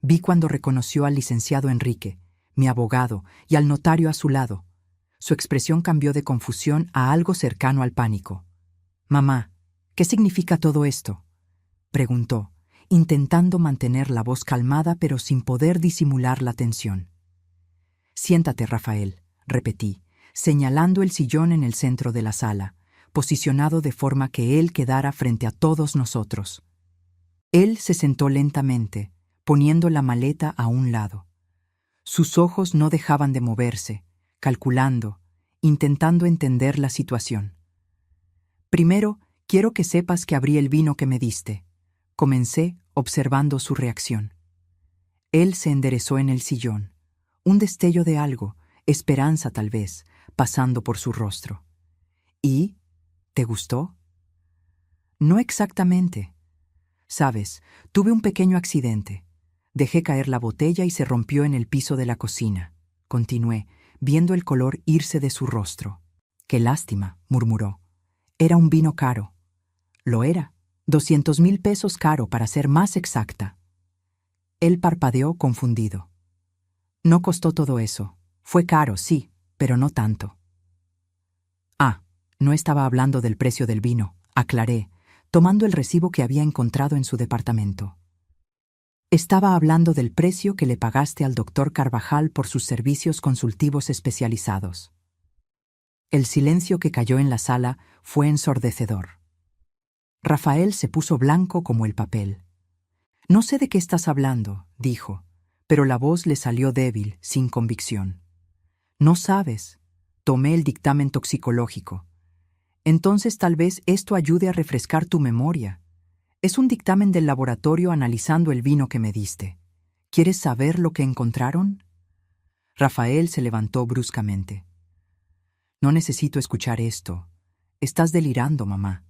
Speaker 1: Vi cuando reconoció al licenciado Enrique, mi abogado, y al notario a su lado. Su expresión cambió de confusión a algo cercano al pánico. «Mamá, ¿qué significa todo esto?», preguntó, intentando mantener la voz calmada pero sin poder disimular la tensión. «Siéntate, Rafael», repetí, señalando el sillón en el centro de la sala, posicionado de forma que él quedara frente a todos nosotros. Él se sentó lentamente, poniendo la maleta a un lado. Sus ojos no dejaban de moverse, calculando, intentando entender la situación. «Primero, quiero que sepas que abrí el vino que me diste», comencé observando su reacción. Él se enderezó en el sillón, un destello de algo, esperanza tal vez, pasando por su rostro. «¿Y? ¿Te gustó?». «No exactamente. Sabes, tuve un pequeño accidente. Dejé caer la botella y se rompió en el piso de la cocina», continué, viendo el color irse de su rostro. «Qué lástima», murmuró. «Era un vino caro». «Lo era. 200,000 pesos caro, para ser más exacta». Él parpadeó confundido. «No costó todo eso. Fue caro, sí, pero no tanto». «Ah, no estaba hablando del precio del vino», aclaré, tomando el recibo que había encontrado en su departamento. «Estaba hablando del precio que le pagaste al doctor Carvajal por sus servicios consultivos especializados». El silencio que cayó en la sala fue ensordecedor. Rafael se puso blanco como el papel. «No sé de qué estás hablando», dijo, pero la voz le salió débil, sin convicción. «No sabes. Tomé el dictamen toxicológico. Entonces tal vez esto ayude a refrescar tu memoria. Es un dictamen del laboratorio analizando el vino que me diste. ¿Quieres saber lo que encontraron?». Rafael se levantó bruscamente. «No necesito escuchar esto. Estás delirando, mamá.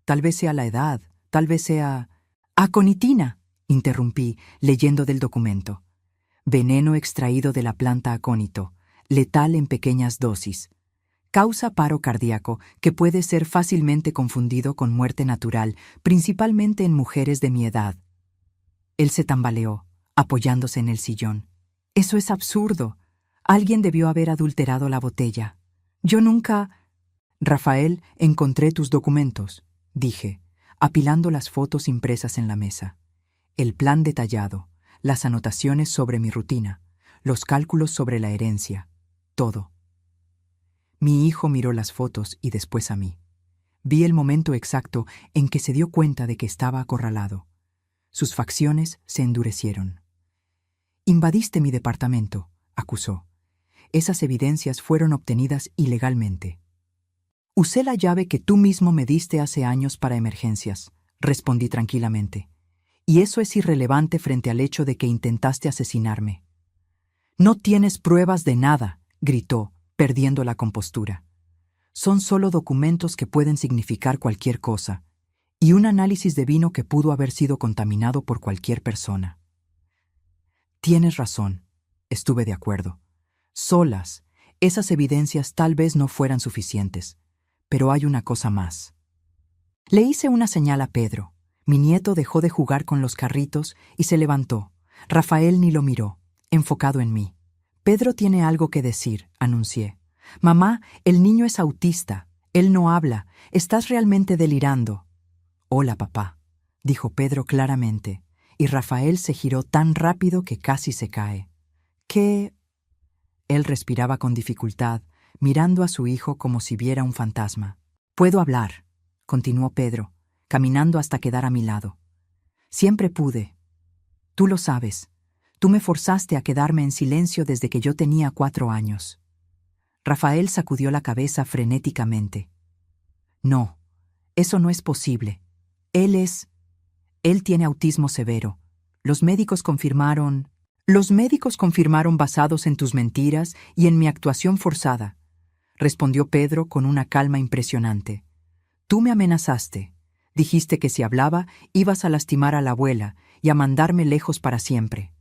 Speaker 1: Tal vez sea la edad, tal vez sea...». «Aconitina», interrumpí, leyendo del documento. «Veneno extraído de la planta acónito, letal en pequeñas dosis. Causa paro cardíaco que puede ser fácilmente confundido con muerte natural, principalmente en mujeres de mi edad». Él se tambaleó, apoyándose en el sillón. «Eso es absurdo. Alguien debió haber adulterado la botella. Yo nunca...». «Rafael, encontré tus documentos», dije, apilando las fotos impresas en la mesa. El plan detallado, las anotaciones sobre mi rutina, los cálculos sobre la herencia, todo. Mi hijo miró las fotos y después a mí. Vi el momento exacto en que se dio cuenta de que estaba acorralado. Sus facciones se endurecieron. «Invadiste mi departamento», acusó. «Esas evidencias fueron obtenidas ilegalmente». «Usé la llave que tú mismo me diste hace años para emergencias», respondí tranquilamente. «Y eso es irrelevante frente al hecho de que intentaste asesinarme». «No tienes pruebas de nada», gritó, perdiendo la compostura. «Son solo documentos que pueden significar cualquier cosa, y un análisis de vino que pudo haber sido contaminado por cualquier persona». «Tienes razón», estuve de acuerdo. «Solas, esas evidencias tal vez no fueran suficientes, pero hay una cosa más». Le hice una señal a Pedro. Mi nieto dejó de jugar con los carritos y se levantó. Rafael ni lo miró, enfocado en mí. «Pedro tiene algo que decir», anuncié. «Mamá, el niño es autista. Él no habla. Estás realmente delirando». «Hola, papá», dijo Pedro claramente, y Rafael se giró tan rápido que casi se cae. «¿Qué...?» Él respiraba con dificultad, mirando a su hijo como si viera un fantasma. «Puedo hablar», continuó Pedro, caminando hasta quedar a mi lado. «Siempre pude. Tú lo sabes. Tú me forzaste a quedarme en silencio desde que yo tenía 4 años». Rafael sacudió la cabeza frenéticamente. «No, eso no es posible. Él es...» Él tiene autismo severo. Los médicos confirmaron basados en tus mentiras y en mi actuación forzada, respondió Pedro con una calma impresionante. Tú me amenazaste. Dijiste que si hablaba, ibas a lastimar a la abuela y a mandarme lejos para siempre.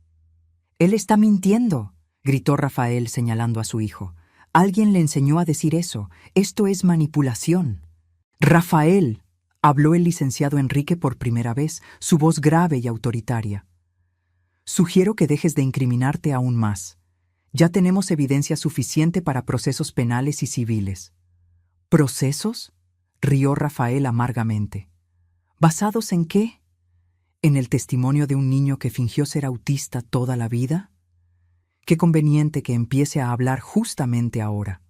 Speaker 1: Él está mintiendo, gritó Rafael señalando a su hijo. Alguien le enseñó a decir eso. Esto es manipulación. Rafael, habló el licenciado Enrique por primera vez, su voz grave y autoritaria. Sugiero que dejes de incriminarte aún más. Ya tenemos evidencia suficiente para procesos penales y civiles. ¿Procesos?, rió Rafael amargamente. ¿Basados en qué? ¿En el testimonio de un niño que fingió ser autista toda la vida? Qué conveniente que empiece a hablar justamente ahora.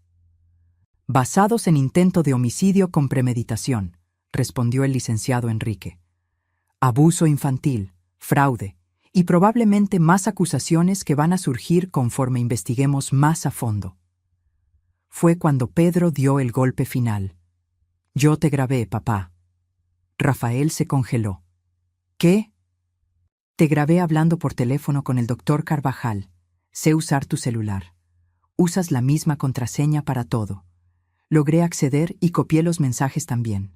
Speaker 1: Basados en intento de homicidio con premeditación, respondió el licenciado Enrique. Abuso infantil, fraude y probablemente más acusaciones que van a surgir conforme investiguemos más a fondo. Fue cuando Pedro dio el golpe final. Yo te grabé, papá. Rafael se congeló. ¿Qué? Te grabé hablando por teléfono con el doctor Carvajal. Sé usar tu celular. Usas la misma contraseña para todo. Logré acceder y copié los mensajes también.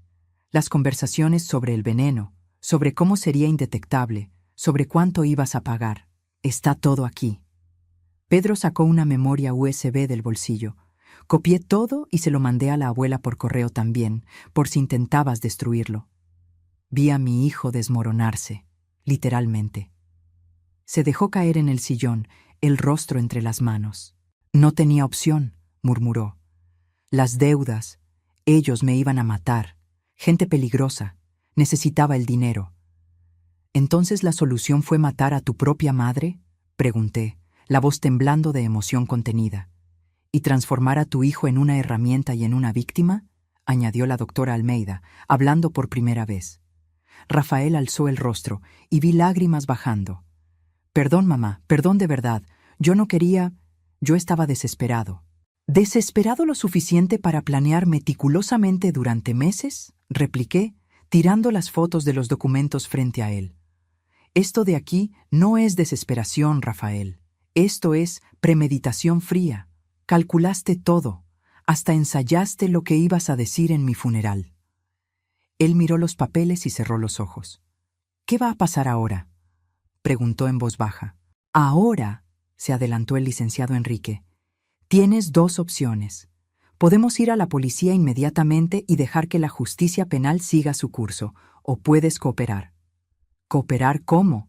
Speaker 1: Las conversaciones sobre el veneno, sobre cómo sería indetectable, sobre cuánto ibas a pagar. Está todo aquí. Pedro sacó una memoria USB del bolsillo. Copié todo y se lo mandé a la abuela por correo también, por si intentabas destruirlo. Vi a mi hijo desmoronarse, literalmente. Se dejó caer en el sillón, el rostro entre las manos. No tenía opción, murmuró. Las deudas, ellos me iban a matar. Gente peligrosa, necesitaba el dinero. ¿Entonces la solución fue matar a tu propia madre?, pregunté, la voz temblando de emoción contenida. ¿Y transformar a tu hijo en una herramienta y en una víctima?, añadió la doctora Almeida, hablando por primera vez. Rafael alzó el rostro y vi lágrimas bajando. Perdón, mamá, perdón de verdad. Yo no quería. Yo estaba desesperado. ¿Desesperado lo suficiente para planear meticulosamente durante meses?, repliqué, tirando las fotos de los documentos frente a él. Esto de aquí no es desesperación, Rafael. Esto es premeditación fría. Calculaste todo. Hasta ensayaste lo que ibas a decir en mi funeral. Él miró los papeles y cerró los ojos. ¿Qué va a pasar ahora?, preguntó en voz baja. Ahora, se adelantó el licenciado Enrique, tienes dos opciones. Podemos ir a la policía inmediatamente y dejar que la justicia penal siga su curso, o puedes cooperar. ¿Cooperar cómo?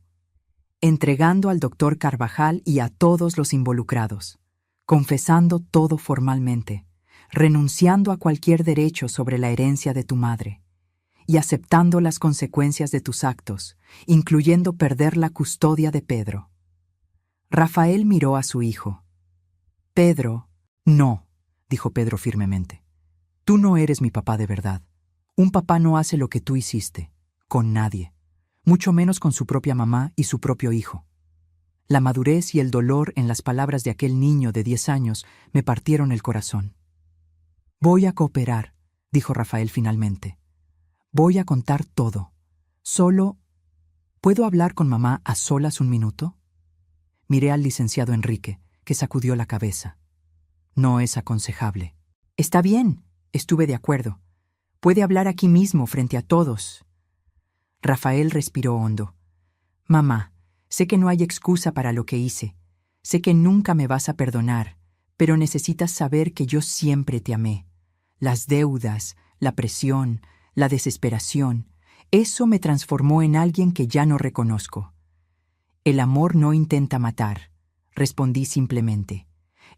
Speaker 1: Entregando al doctor Carvajal y a todos los involucrados, confesando todo formalmente, renunciando a cualquier derecho sobre la herencia de tu madre, y aceptando las consecuencias de tus actos, incluyendo perder la custodia de Pedro. Rafael miró a su hijo. Pedro, no, dijo Pedro firmemente. Tú no eres mi papá de verdad. Un papá no hace lo que tú hiciste, con nadie, mucho menos con su propia mamá y su propio hijo. La madurez y el dolor en las palabras de aquel niño de 10 años me partieron el corazón. Voy a cooperar, dijo Rafael finalmente. Voy a contar todo. Solo, ¿puedo hablar con mamá a solas un minuto? Miré al licenciado Enrique, que sacudió la cabeza. No es aconsejable. Está bien, estuve de acuerdo. Puede hablar aquí mismo frente a todos. Rafael respiró hondo. Mamá, sé que no hay excusa para lo que hice. Sé que nunca me vas a perdonar, pero necesitas saber que yo siempre te amé. Las deudas, la presión, la desesperación, eso me transformó en alguien que ya no reconozco. El amor no intenta matar, respondí simplemente.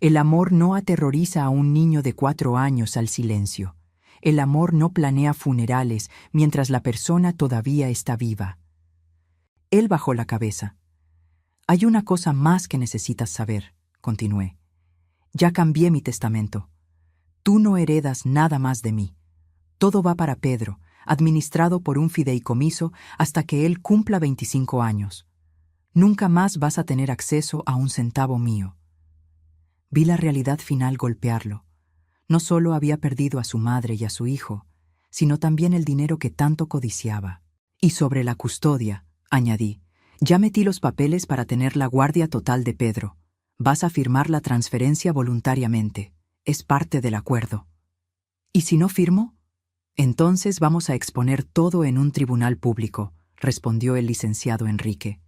Speaker 1: El amor no aterroriza a un niño de 4 años al silencio. El amor no planea funerales mientras la persona todavía está viva. Él bajó la cabeza. Hay una cosa más que necesitas saber, continué. Ya cambié mi testamento. Tú no heredas nada más de mí. Todo va para Pedro, administrado por un fideicomiso hasta que él cumpla 25 años. Nunca más vas a tener acceso a un centavo mío. Vi la realidad final golpearlo. No solo había perdido a su madre y a su hijo, sino también el dinero que tanto codiciaba. Y sobre la custodia, añadí, ya metí los papeles para tener la guardia total de Pedro. Vas a firmar la transferencia voluntariamente. Es parte del acuerdo. ¿Y si no firmo? Entonces vamos a exponer todo en un tribunal público, respondió el licenciado Enrique.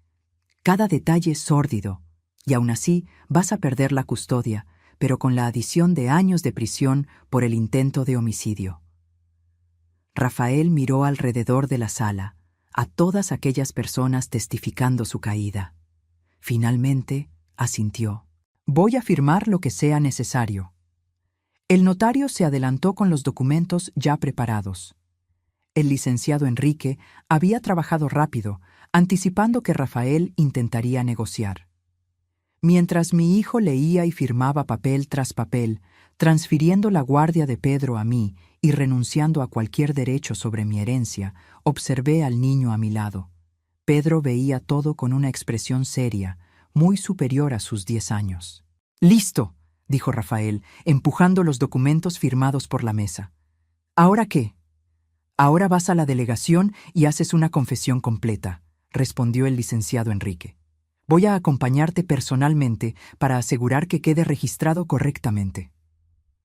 Speaker 1: Cada detalle es sórdido, y aún así vas a perder la custodia, pero con la adición de años de prisión por el intento de homicidio. Rafael miró alrededor de la sala, a todas aquellas personas testificando su caída. Finalmente, asintió. Voy a firmar lo que sea necesario. El notario se adelantó con los documentos ya preparados. El licenciado Enrique había trabajado rápido, anticipando que Rafael intentaría negociar. Mientras mi hijo leía y firmaba papel tras papel, transfiriendo la guardia de Pedro a mí y renunciando a cualquier derecho sobre mi herencia, observé al niño a mi lado. Pedro veía todo con una expresión seria, muy superior a sus 10 años. «¡Listo!», dijo Rafael, empujando los documentos firmados por la mesa. «¿Ahora qué?». «Ahora vas a la delegación y haces una confesión completa», respondió el licenciado Enrique. «Voy a acompañarte personalmente para asegurar que quede registrado correctamente».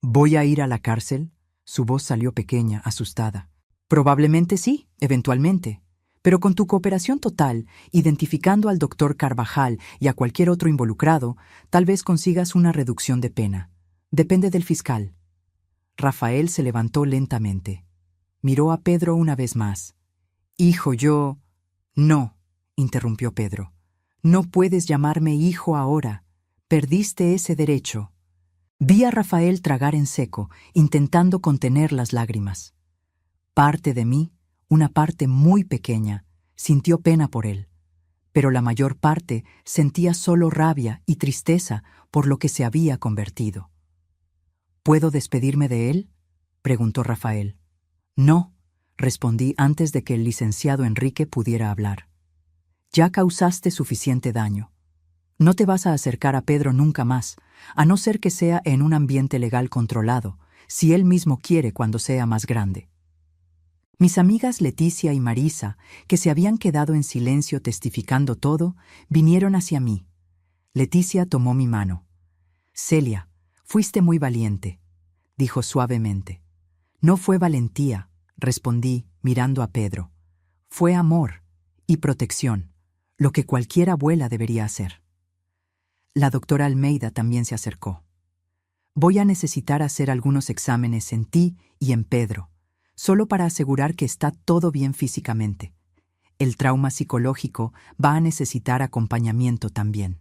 Speaker 1: «¿Voy a ir a la cárcel?», su voz salió pequeña, asustada. «Probablemente sí, eventualmente. Pero con tu cooperación total, identificando al doctor Carvajal y a cualquier otro involucrado, tal vez consigas una reducción de pena. Depende del fiscal». Rafael se levantó lentamente. Miró a Pedro una vez más. «Hijo, yo...». «No», interrumpió Pedro. «No puedes llamarme hijo ahora. Perdiste ese derecho». Vi a Rafael tragar en seco, intentando contener las lágrimas. Parte de mí, una parte muy pequeña, sintió pena por él, pero la mayor parte sentía solo rabia y tristeza por lo que se había convertido. «¿Puedo despedirme de él?», preguntó Rafael. «No», respondí antes de que el licenciado Enrique pudiera hablar. «Ya causaste suficiente daño. No te vas a acercar a Pedro nunca más, a no ser que sea en un ambiente legal controlado, si él mismo quiere cuando sea más grande». Mis amigas Leticia y Marisa, que se habían quedado en silencio testificando todo, vinieron hacia mí. Leticia tomó mi mano. «Celia, fuiste muy valiente», dijo suavemente. «No fue valentía», respondí, mirando a Pedro. «Fue amor y protección, lo que cualquier abuela debería hacer». La doctora Almeida también se acercó. «Voy a necesitar hacer algunos exámenes en ti y en Pedro, solo para asegurar que está todo bien físicamente. El trauma psicológico va a necesitar acompañamiento también».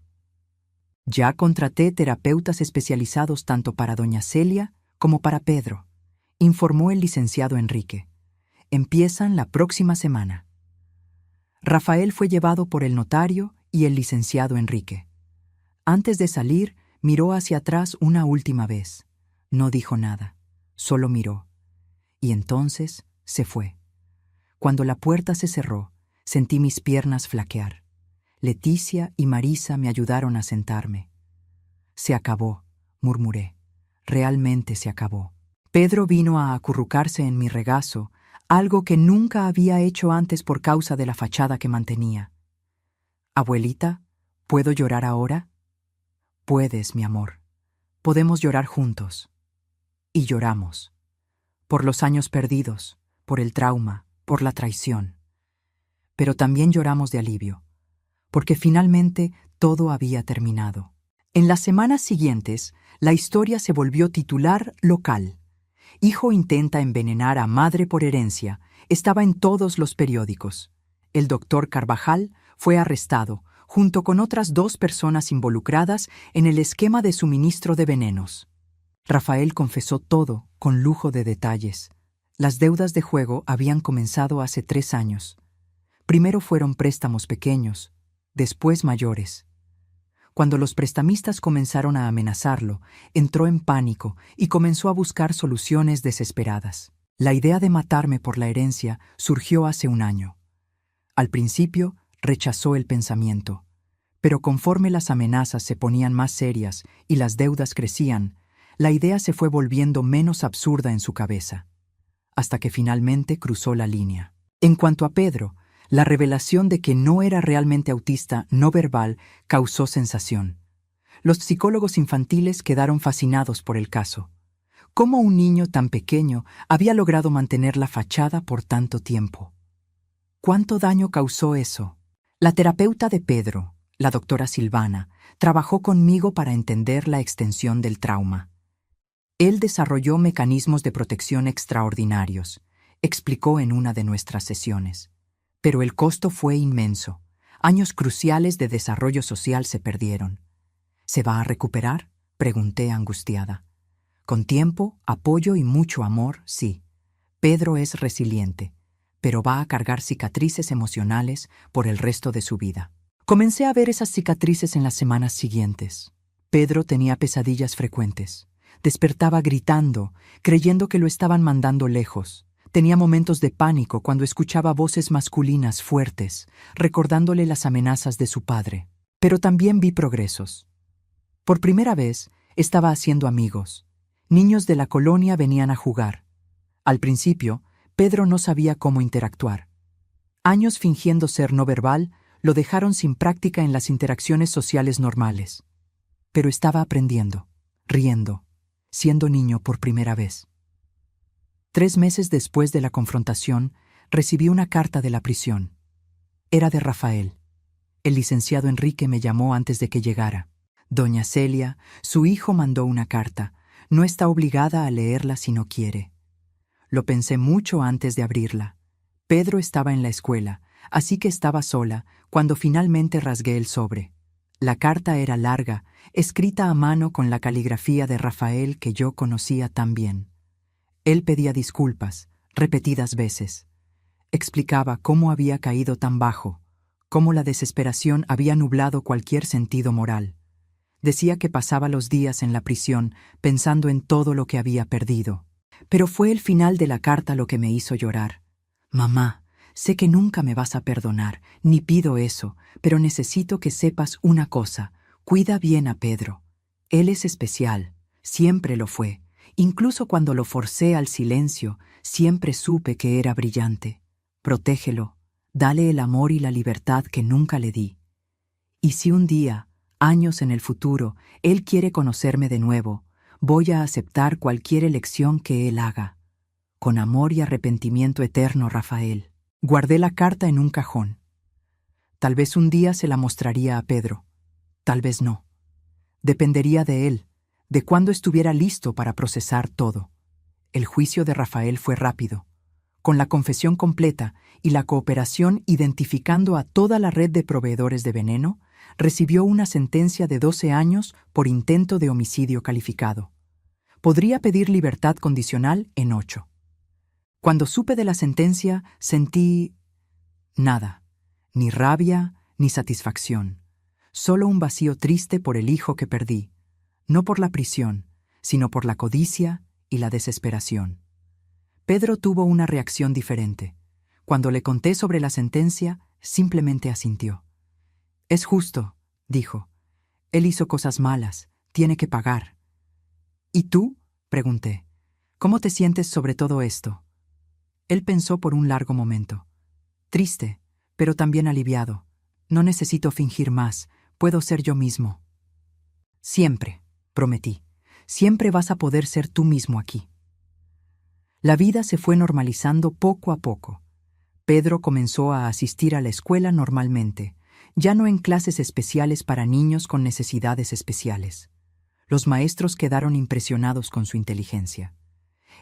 Speaker 1: «Ya contraté terapeutas especializados tanto para doña Celia como para Pedro», informó el licenciado Enrique. «Empiezan la próxima semana». Rafael fue llevado por el notario y el licenciado Enrique. Antes de salir, miró hacia atrás una última vez. No dijo nada, solo miró. Y entonces se fue. Cuando la puerta se cerró, sentí mis piernas flaquear. Leticia y Marisa me ayudaron a sentarme. «Se acabó», murmuré. «Realmente se acabó». Pedro vino a acurrucarse en mi regazo, algo que nunca había hecho antes por causa de la fachada que mantenía. «Abuelita, ¿puedo llorar ahora?». «Puedes, mi amor. Podemos llorar juntos». Y lloramos. Por los años perdidos, por el trauma, por la traición. Pero también lloramos de alivio, porque finalmente todo había terminado. En las semanas siguientes, la historia se volvió titular local. «Hijo intenta envenenar a madre por herencia» estaba en todos los periódicos. El doctor Carvajal fue arrestado, junto con otras 2 personas involucradas en el esquema de suministro de venenos. Rafael confesó todo, con lujo de detalles. Las deudas de juego habían comenzado hace 3 años. Primero fueron préstamos pequeños, después mayores. Cuando los prestamistas comenzaron a amenazarlo, entró en pánico y comenzó a buscar soluciones desesperadas. La idea de matarme por la herencia surgió hace 1 año. Al principio, rechazó el pensamiento, pero conforme las amenazas se ponían más serias y las deudas crecían, la idea se fue volviendo menos absurda en su cabeza, hasta que finalmente cruzó la línea. En cuanto a Pedro, La revelación de que no era realmente autista no verbal causó sensación. Los psicólogos infantiles quedaron fascinados por el caso. ¿Cómo un niño tan pequeño había logrado mantener la fachada por tanto tiempo? ¿Cuánto daño causó eso? La terapeuta de Pedro, la doctora Silvana, trabajó conmigo para entender la extensión del trauma. Él desarrolló mecanismos de protección extraordinarios, explicó en una de nuestras sesiones. Pero el costo fue inmenso. Años cruciales de desarrollo social se perdieron. ¿Se va a recuperar?, pregunté angustiada. Con tiempo, apoyo y mucho amor, sí. Pedro es resiliente, pero va a cargar cicatrices emocionales por el resto de su vida. Comencé a ver esas cicatrices en las semanas siguientes. Pedro tenía pesadillas frecuentes. Despertaba gritando, creyendo que lo estaban mandando lejos. Tenía momentos de pánico cuando escuchaba voces masculinas fuertes, recordándole las amenazas de su padre. Pero también vi progresos. Por primera vez, estaba haciendo amigos. Niños de la colonia venían a jugar. Al principio, Pedro no sabía cómo interactuar. Años fingiendo ser no verbal lo dejaron sin práctica en las interacciones sociales normales. Pero estaba aprendiendo, riendo, siendo niño por primera vez. 3 meses después de la confrontación, recibí una carta de la prisión. Era de Rafael. El licenciado Enrique me llamó antes de que llegara. Doña Celia, su hijo, mandó una carta. No está obligada a leerla si no quiere. Lo pensé mucho antes de abrirla. Pedro estaba en la escuela, así que estaba sola cuando finalmente rasgué el sobre. La carta era larga, escrita a mano con la caligrafía de Rafael que yo conocía tan bien. Él pedía disculpas, repetidas veces. Explicaba cómo había caído tan bajo, cómo la desesperación había nublado cualquier sentido moral. Decía que pasaba los días en la prisión pensando en todo lo que había perdido. Pero fue el final de la carta lo que me hizo llorar. Mamá, sé que nunca me vas a perdonar, ni pido eso, pero necesito que sepas una cosa. Cuida bien a Pedro. Él es especial, siempre lo fue. Incluso cuando lo forcé al silencio, siempre supe que era brillante. Protégelo, dale el amor y la libertad que nunca le di. Y si un día, años en el futuro, él quiere conocerme de nuevo, voy a aceptar cualquier elección que él haga. Con amor y arrepentimiento eterno, Rafael. Guardé la carta en un cajón. Tal vez un día se la mostraría a Pedro. Tal vez no. Dependería de él, de cuándo estuviera listo para procesar todo. El juicio de Rafael fue rápido. Con la confesión completa y la cooperación identificando a toda la red de proveedores de veneno, recibió una sentencia de 12 años por intento de homicidio calificado. Podría pedir libertad condicional en 8. Cuando supe de la sentencia, sentí nada, ni rabia ni satisfacción, solo un vacío triste por el hijo que perdí, no por la prisión, sino por la codicia y la desesperación. Pedro tuvo una reacción diferente. Cuando le conté sobre la sentencia, simplemente asintió. «Es justo», dijo. «Él hizo cosas malas, tiene que pagar». «¿Y tú?», pregunté. «¿Cómo te sientes sobre todo esto?». Él pensó por un largo momento. «Triste, pero también aliviado. No necesito fingir más, puedo ser yo mismo». «Siempre», prometí, «siempre vas a poder ser tú mismo aquí». La vida se fue normalizando poco a poco. Pedro comenzó a asistir a la escuela normalmente, ya no en clases especiales para niños con necesidades especiales. Los maestros quedaron impresionados con su inteligencia.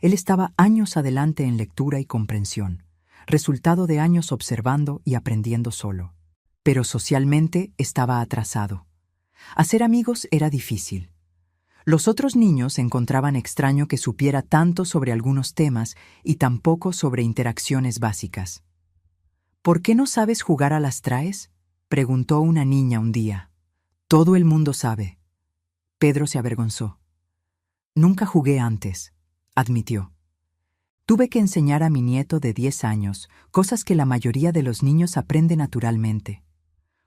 Speaker 1: Él estaba años adelante en lectura y comprensión, resultado de años observando y aprendiendo solo. Pero socialmente estaba atrasado. Hacer amigos era difícil. Los otros niños encontraban extraño que supiera tanto sobre algunos temas y tan poco sobre interacciones básicas. «¿Por qué no sabes jugar a las traes?», preguntó una niña un día. «Todo el mundo sabe». Pedro se avergonzó. «Nunca jugué antes», admitió. «Tuve que enseñar a mi nieto de 10 años cosas que la mayoría de los niños aprende naturalmente.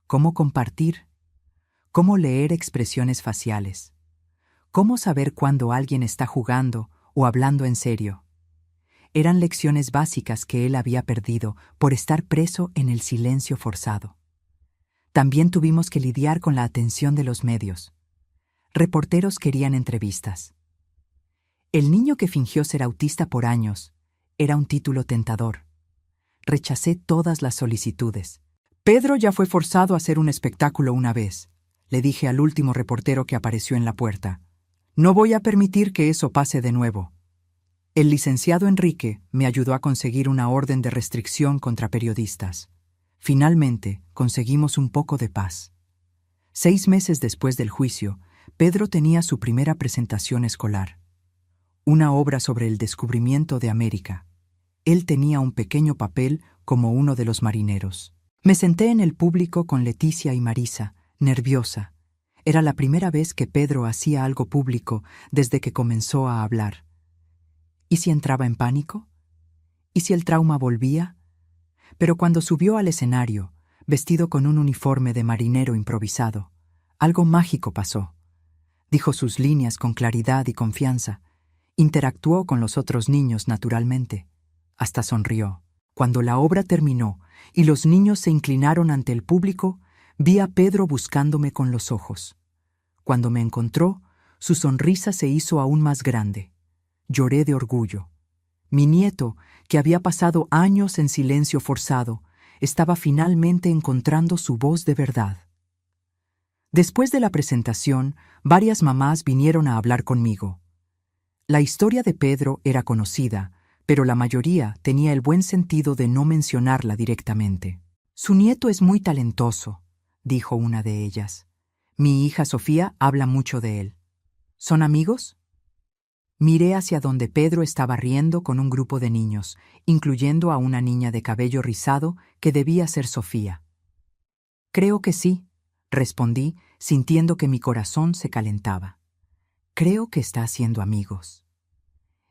Speaker 1: Cómo compartir, cómo leer expresiones faciales, cómo saber cuándo alguien está jugando o hablando en serio. Eran lecciones básicas que él había perdido por estar preso en el silencio forzado. También tuvimos que lidiar con la atención de los medios. Reporteros querían entrevistas. El niño que fingió ser autista por años era un título tentador. Rechacé todas las solicitudes. Pedro ya fue forzado a hacer un espectáculo una vez, le dije al último reportero que apareció en la puerta. No voy a permitir que eso pase de nuevo. El licenciado Enrique me ayudó a conseguir una orden de restricción contra periodistas. Finalmente, conseguimos un poco de paz. 6 meses después del juicio, Pedro tenía su primera presentación escolar. Una obra sobre el descubrimiento de América. Él tenía un pequeño papel como uno de los marineros. Me senté en el público con Leticia y Marisa, nerviosa. Era la primera vez que Pedro hacía algo público desde que comenzó a hablar. ¿Y si entraba en pánico? ¿Y si el trauma volvía? Pero cuando subió al escenario, vestido con un uniforme de marinero improvisado, algo mágico pasó. Dijo sus líneas con claridad y confianza. Interactuó con los otros niños naturalmente. Hasta sonrió. Cuando la obra terminó y los niños se inclinaron ante el público, vi a Pedro buscándome con los ojos. Cuando me encontró, su sonrisa se hizo aún más grande. Lloré de orgullo. Mi nieto, que había pasado años en silencio forzado, estaba finalmente encontrando su voz de verdad. Después de la presentación, varias mamás vinieron a hablar conmigo. La historia de Pedro era conocida, pero la mayoría tenía el buen sentido de no mencionarla directamente. Su nieto es muy talentoso, dijo una de ellas. Mi hija Sofía habla mucho de él. ¿Son amigos? Miré hacia donde Pedro estaba riendo con un grupo de niños, incluyendo a una niña de cabello rizado que debía ser Sofía. Creo que sí, respondí, sintiendo que mi corazón se calentaba. Creo que está haciendo amigos.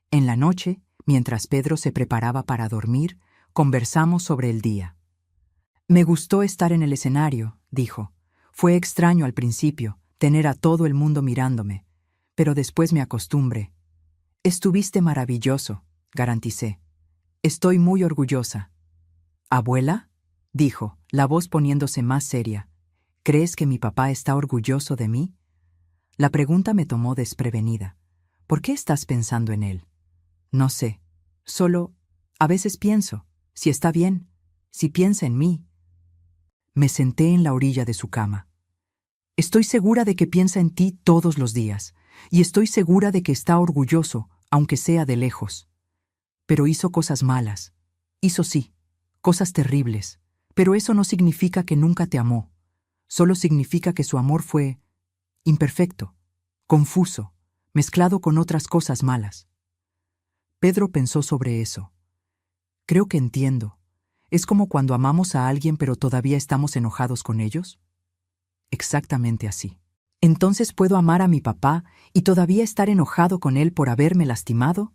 Speaker 1: En la noche, mientras Pedro se preparaba para dormir, conversamos sobre el día. Me gustó estar en el escenario, dijo. Fue extraño al principio, tener a todo el mundo mirándome, pero después me acostumbré. Estuviste maravilloso, garanticé. Estoy muy orgullosa. ¿Abuela? Dijo, la voz poniéndose más seria. ¿Crees que mi papá está orgulloso de mí? La pregunta me tomó desprevenida. ¿Por qué estás pensando en él? No sé. Solo, a veces pienso, si está bien, si piensa en mí. Me senté en la orilla de su cama. Estoy segura de que piensa en ti todos los días, y estoy segura de que está orgulloso, aunque sea de lejos. Pero hizo cosas malas. Hizo sí, cosas terribles, pero eso no significa que nunca te amó. Solo significa que su amor fue imperfecto, confuso, mezclado con otras cosas malas. Pedro pensó sobre eso. Creo que entiendo. ¿Es como cuando amamos a alguien pero todavía estamos enojados con ellos? Exactamente así. ¿Entonces puedo amar a mi papá y todavía estar enojado con él por haberme lastimado?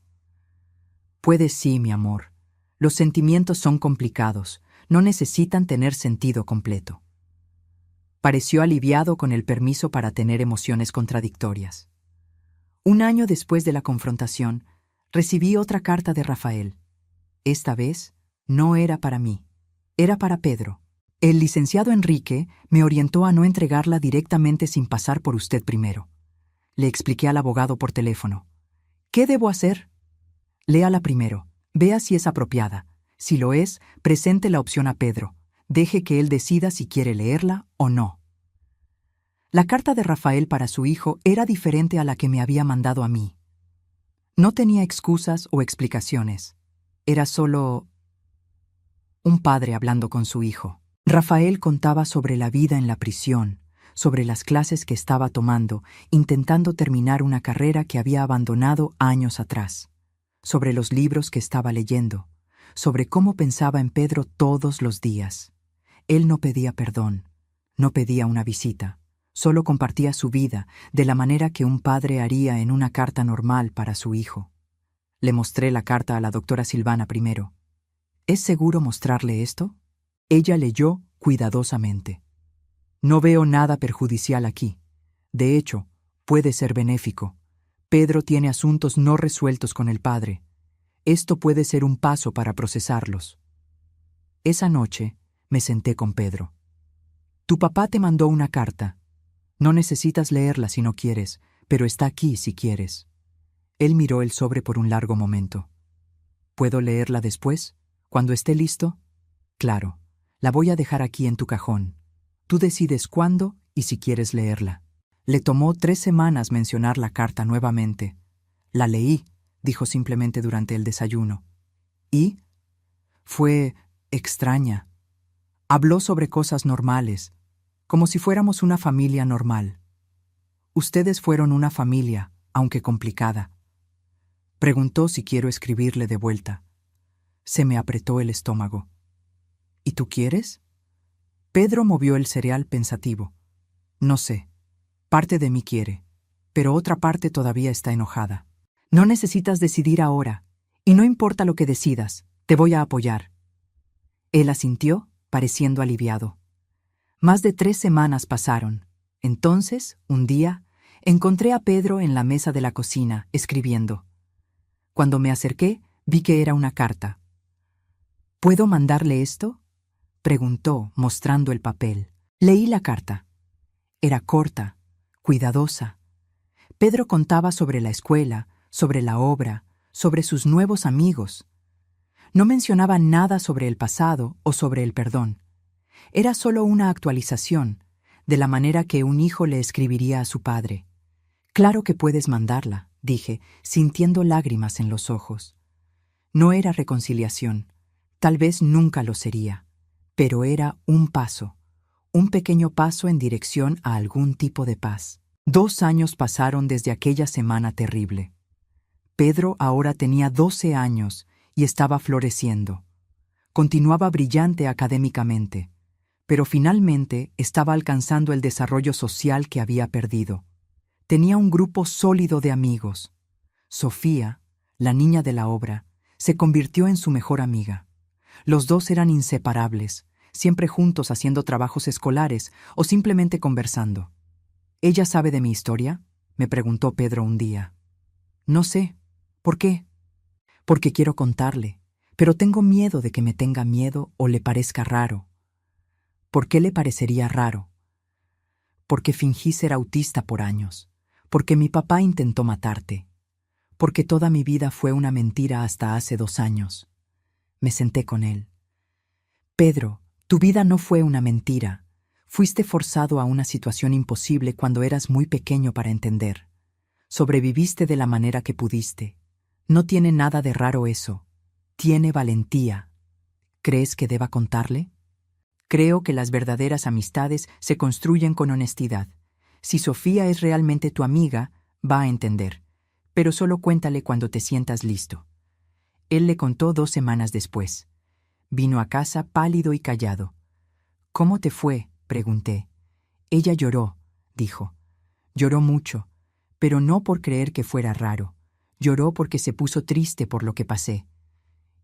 Speaker 1: Puede sí, mi amor. Los sentimientos son complicados, no necesitan tener sentido completo. Pareció aliviado con el permiso para tener emociones contradictorias. 1 año después de la confrontación, recibí otra carta de Rafael. Esta vez, no era para mí, era para Pedro. El licenciado Enrique me orientó a no entregarla directamente sin pasar por usted primero. Le expliqué al abogado por teléfono. ¿Qué debo hacer? Léala primero, vea si es apropiada. Si lo es, presente la opción a Pedro. Deje que él decida si quiere leerla o no. La carta de Rafael para su hijo era diferente a la que me había mandado a mí. No tenía excusas o explicaciones. Era solo un padre hablando con su hijo. Rafael contaba sobre la vida en la prisión, sobre las clases que estaba tomando, intentando terminar una carrera que había abandonado años atrás, sobre los libros que estaba leyendo, sobre cómo pensaba en Pedro todos los días. Él no pedía perdón, no pedía una visita, solo compartía su vida de la manera que un padre haría en una carta normal para su hijo. Le mostré la carta a la doctora Silvana primero. ¿Es seguro mostrarle esto? Ella leyó cuidadosamente. No veo nada perjudicial aquí. De hecho, puede ser benéfico. Pedro tiene asuntos no resueltos con el padre. Esto puede ser un paso para procesarlos. Esa noche me senté con Pedro. Tu papá te mandó una carta. No necesitas leerla si no quieres, pero está aquí si quieres. Él miró el sobre por un largo momento. ¿Puedo leerla después? ¿Cuando esté listo? Claro, la voy a dejar aquí en tu cajón. Tú decides cuándo y si quieres leerla. Le tomó 3 semanas mencionar la carta nuevamente. La leí, dijo simplemente durante el desayuno. ¿Y? Fue extraña. Habló sobre cosas normales, como si fuéramos una familia normal. Ustedes fueron una familia, aunque complicada. Preguntó si quiero escribirle de vuelta. Se me apretó el estómago. ¿Y tú quieres? Pedro movió el cereal pensativo. No sé. Parte de mí quiere, pero otra parte todavía está enojada. No necesitas decidir ahora, y no importa lo que decidas, te voy a apoyar. Él asintió, pareciendo aliviado. Más de 3 semanas pasaron. Entonces, un día, encontré a Pedro en la mesa de la cocina, escribiendo. Cuando me acerqué, vi que era una carta. ¿Puedo mandarle esto? Preguntó, mostrando el papel. Leí la carta. Era corta, cuidadosa. Pedro contaba sobre la escuela, sobre la obra, sobre sus nuevos amigos. No mencionaba nada sobre el pasado o sobre el perdón. Era solo una actualización, de la manera que un hijo le escribiría a su padre. Claro que puedes mandarla, dije, sintiendo lágrimas en los ojos. No era reconciliación, tal vez nunca lo sería, pero era un paso, un pequeño paso en dirección a algún tipo de paz. 2 años pasaron desde aquella semana terrible. Pedro ahora tenía 12 años y estaba floreciendo. Continuaba brillante académicamente, pero finalmente estaba alcanzando el desarrollo social que había perdido. Tenía un grupo sólido de amigos. Sofía, la niña de la obra, se convirtió en su mejor amiga. Los dos eran inseparables, siempre juntos haciendo trabajos escolares o simplemente conversando. ¿Ella sabe de mi historia?, me preguntó Pedro un día. No sé. ¿Por qué? Porque quiero contarle, pero tengo miedo de que me tenga miedo o le parezca raro. ¿Por qué le parecería raro? Porque fingí ser autista por años, porque mi papá intentó matarte, porque toda mi vida fue una mentira hasta hace 2 años. Me senté con él. Pedro, tu vida no fue una mentira. Fuiste forzado a una situación imposible cuando eras muy pequeño para entender. Sobreviviste de la manera que pudiste. No tiene nada de raro eso. Tiene valentía. ¿Crees que deba contarle? Creo que las verdaderas amistades se construyen con honestidad. Si Sofía es realmente tu amiga, va a entender. Pero solo cuéntale cuando te sientas listo. Él le contó 2 semanas después. Vino a casa pálido y callado. ¿Cómo te fue?, pregunté. Ella lloró, dijo. Lloró mucho, pero no por creer que fuera raro. Lloró porque se puso triste por lo que pasé.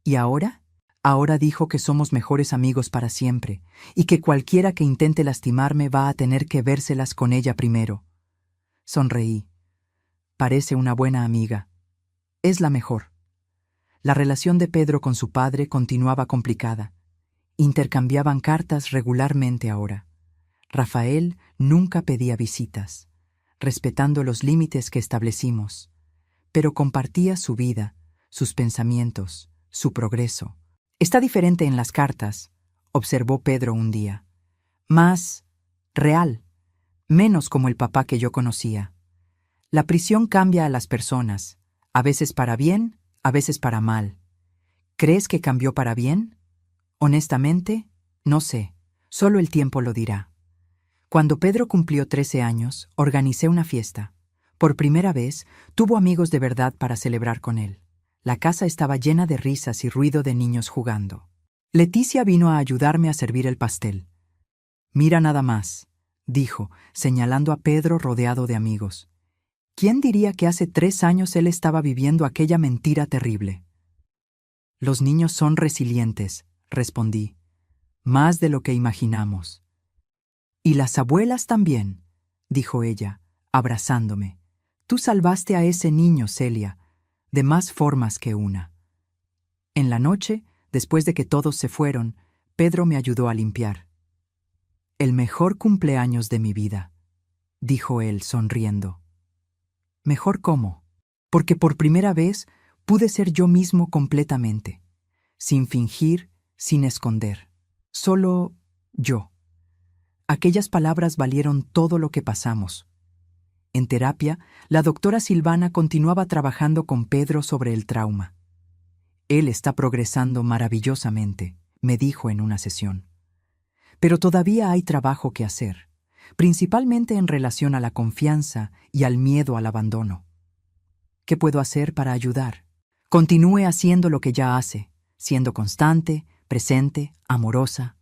Speaker 1: ¿Y ahora? Ahora dijo que somos mejores amigos para siempre, y que cualquiera que intente lastimarme va a tener que vérselas con ella primero. Sonreí. Parece una buena amiga. Es la mejor. La relación de Pedro con su padre continuaba complicada. Intercambiaban cartas regularmente ahora. Rafael nunca pedía visitas, respetando los límites que establecimos, pero compartía su vida, sus pensamientos, su progreso. Está diferente en las cartas, observó Pedro un día. Más real, menos como el papá que yo conocía. La prisión cambia a las personas, a veces para bien, a veces para mal. ¿Crees que cambió para bien? Honestamente, no sé, solo el tiempo lo dirá. Cuando Pedro cumplió 13 años, organicé una fiesta. Por primera vez, tuvo amigos de verdad para celebrar con él. La casa estaba llena de risas y ruido de niños jugando. Leticia vino a ayudarme a servir el pastel. Mira nada más, dijo, señalando a Pedro rodeado de amigos. ¿Quién diría que hace 3 años él estaba viviendo aquella mentira terrible? Los niños son resilientes, respondí. Más de lo que imaginamos. Y las abuelas también, dijo ella, abrazándome. Tú salvaste a ese niño, Celia, de más formas que una. En la noche, después de que todos se fueron, Pedro me ayudó a limpiar. «El mejor cumpleaños de mi vida», dijo él, sonriendo. «¿Mejor cómo?» «Porque por primera vez pude ser yo mismo completamente, sin fingir, sin esconder. Solo yo». Aquellas palabras valieron todo lo que pasamos. En terapia, la doctora Silvana continuaba trabajando con Pedro sobre el trauma. «Él está progresando maravillosamente», me dijo en una sesión. «Pero todavía hay trabajo que hacer, principalmente en relación a la confianza y al miedo al abandono. ¿Qué puedo hacer para ayudar?» «Continúe haciendo lo que ya hace, siendo constante, presente, amorosa.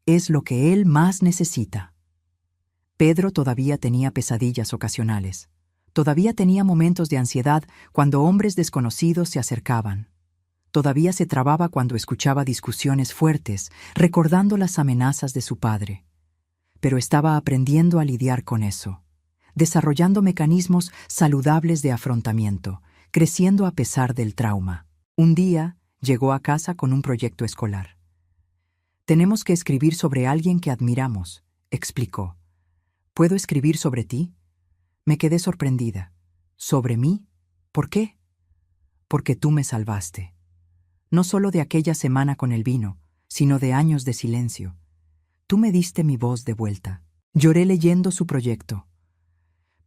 Speaker 1: Es lo que él más necesita». Pedro todavía tenía pesadillas ocasionales. Todavía tenía momentos de ansiedad cuando hombres desconocidos se acercaban. Todavía se trababa cuando escuchaba discusiones fuertes, recordando las amenazas de su padre. Pero estaba aprendiendo a lidiar con eso, desarrollando mecanismos saludables de afrontamiento, creciendo a pesar del trauma. Un día, llegó a casa con un proyecto escolar. «Tenemos que escribir sobre alguien que admiramos», explicó. «¿Puedo escribir sobre ti?» Me quedé sorprendida. «¿Sobre mí? ¿Por qué?» «Porque tú me salvaste. No solo de aquella semana con el vino, sino de años de silencio. Tú me diste mi voz de vuelta». Lloré leyendo su proyecto.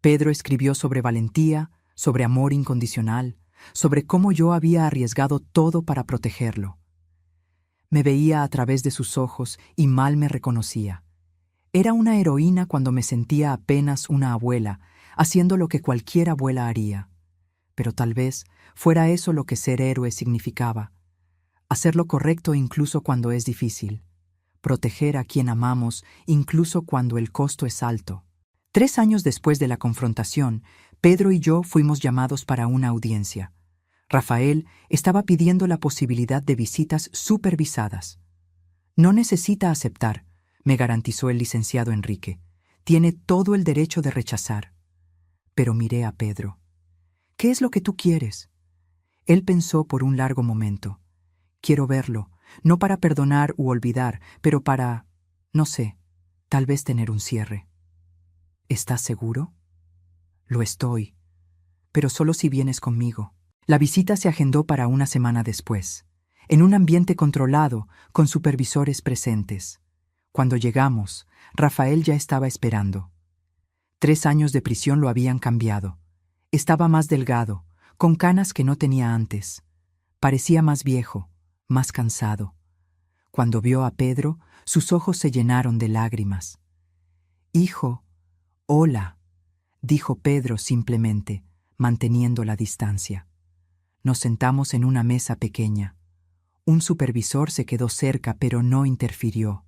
Speaker 1: Pedro escribió sobre valentía, sobre amor incondicional, sobre cómo yo había arriesgado todo para protegerlo. Me veía a través de sus ojos y mal me reconocía. Era una heroína cuando me sentía apenas una abuela, haciendo lo que cualquier abuela haría. Pero tal vez fuera eso lo que ser héroe significaba. Hacer lo correcto incluso cuando es difícil. Proteger a quien amamos incluso cuando el costo es alto. 3 años después de la confrontación, Pedro y yo fuimos llamados para una audiencia. Rafael estaba pidiendo la posibilidad de visitas supervisadas. «No necesita aceptar», me garantizó el licenciado Enrique. «Tiene todo el derecho de rechazar». Pero miré a Pedro. «¿Qué es lo que tú quieres?» Él pensó por un largo momento. «Quiero verlo, no para perdonar u olvidar, pero para, no sé, tal vez tener un cierre». «¿Estás seguro?» «Lo estoy, pero solo si vienes conmigo». La visita se agendó para una semana después, en un ambiente controlado, con supervisores presentes. Cuando llegamos, Rafael ya estaba esperando. 3 años de prisión lo habían cambiado. Estaba más delgado, con canas que no tenía antes. Parecía más viejo, más cansado. Cuando vio a Pedro, sus ojos se llenaron de lágrimas. «Hijo, hola», dijo Pedro simplemente, manteniendo la distancia. Nos sentamos en una mesa pequeña. Un supervisor se quedó cerca, pero no interfirió.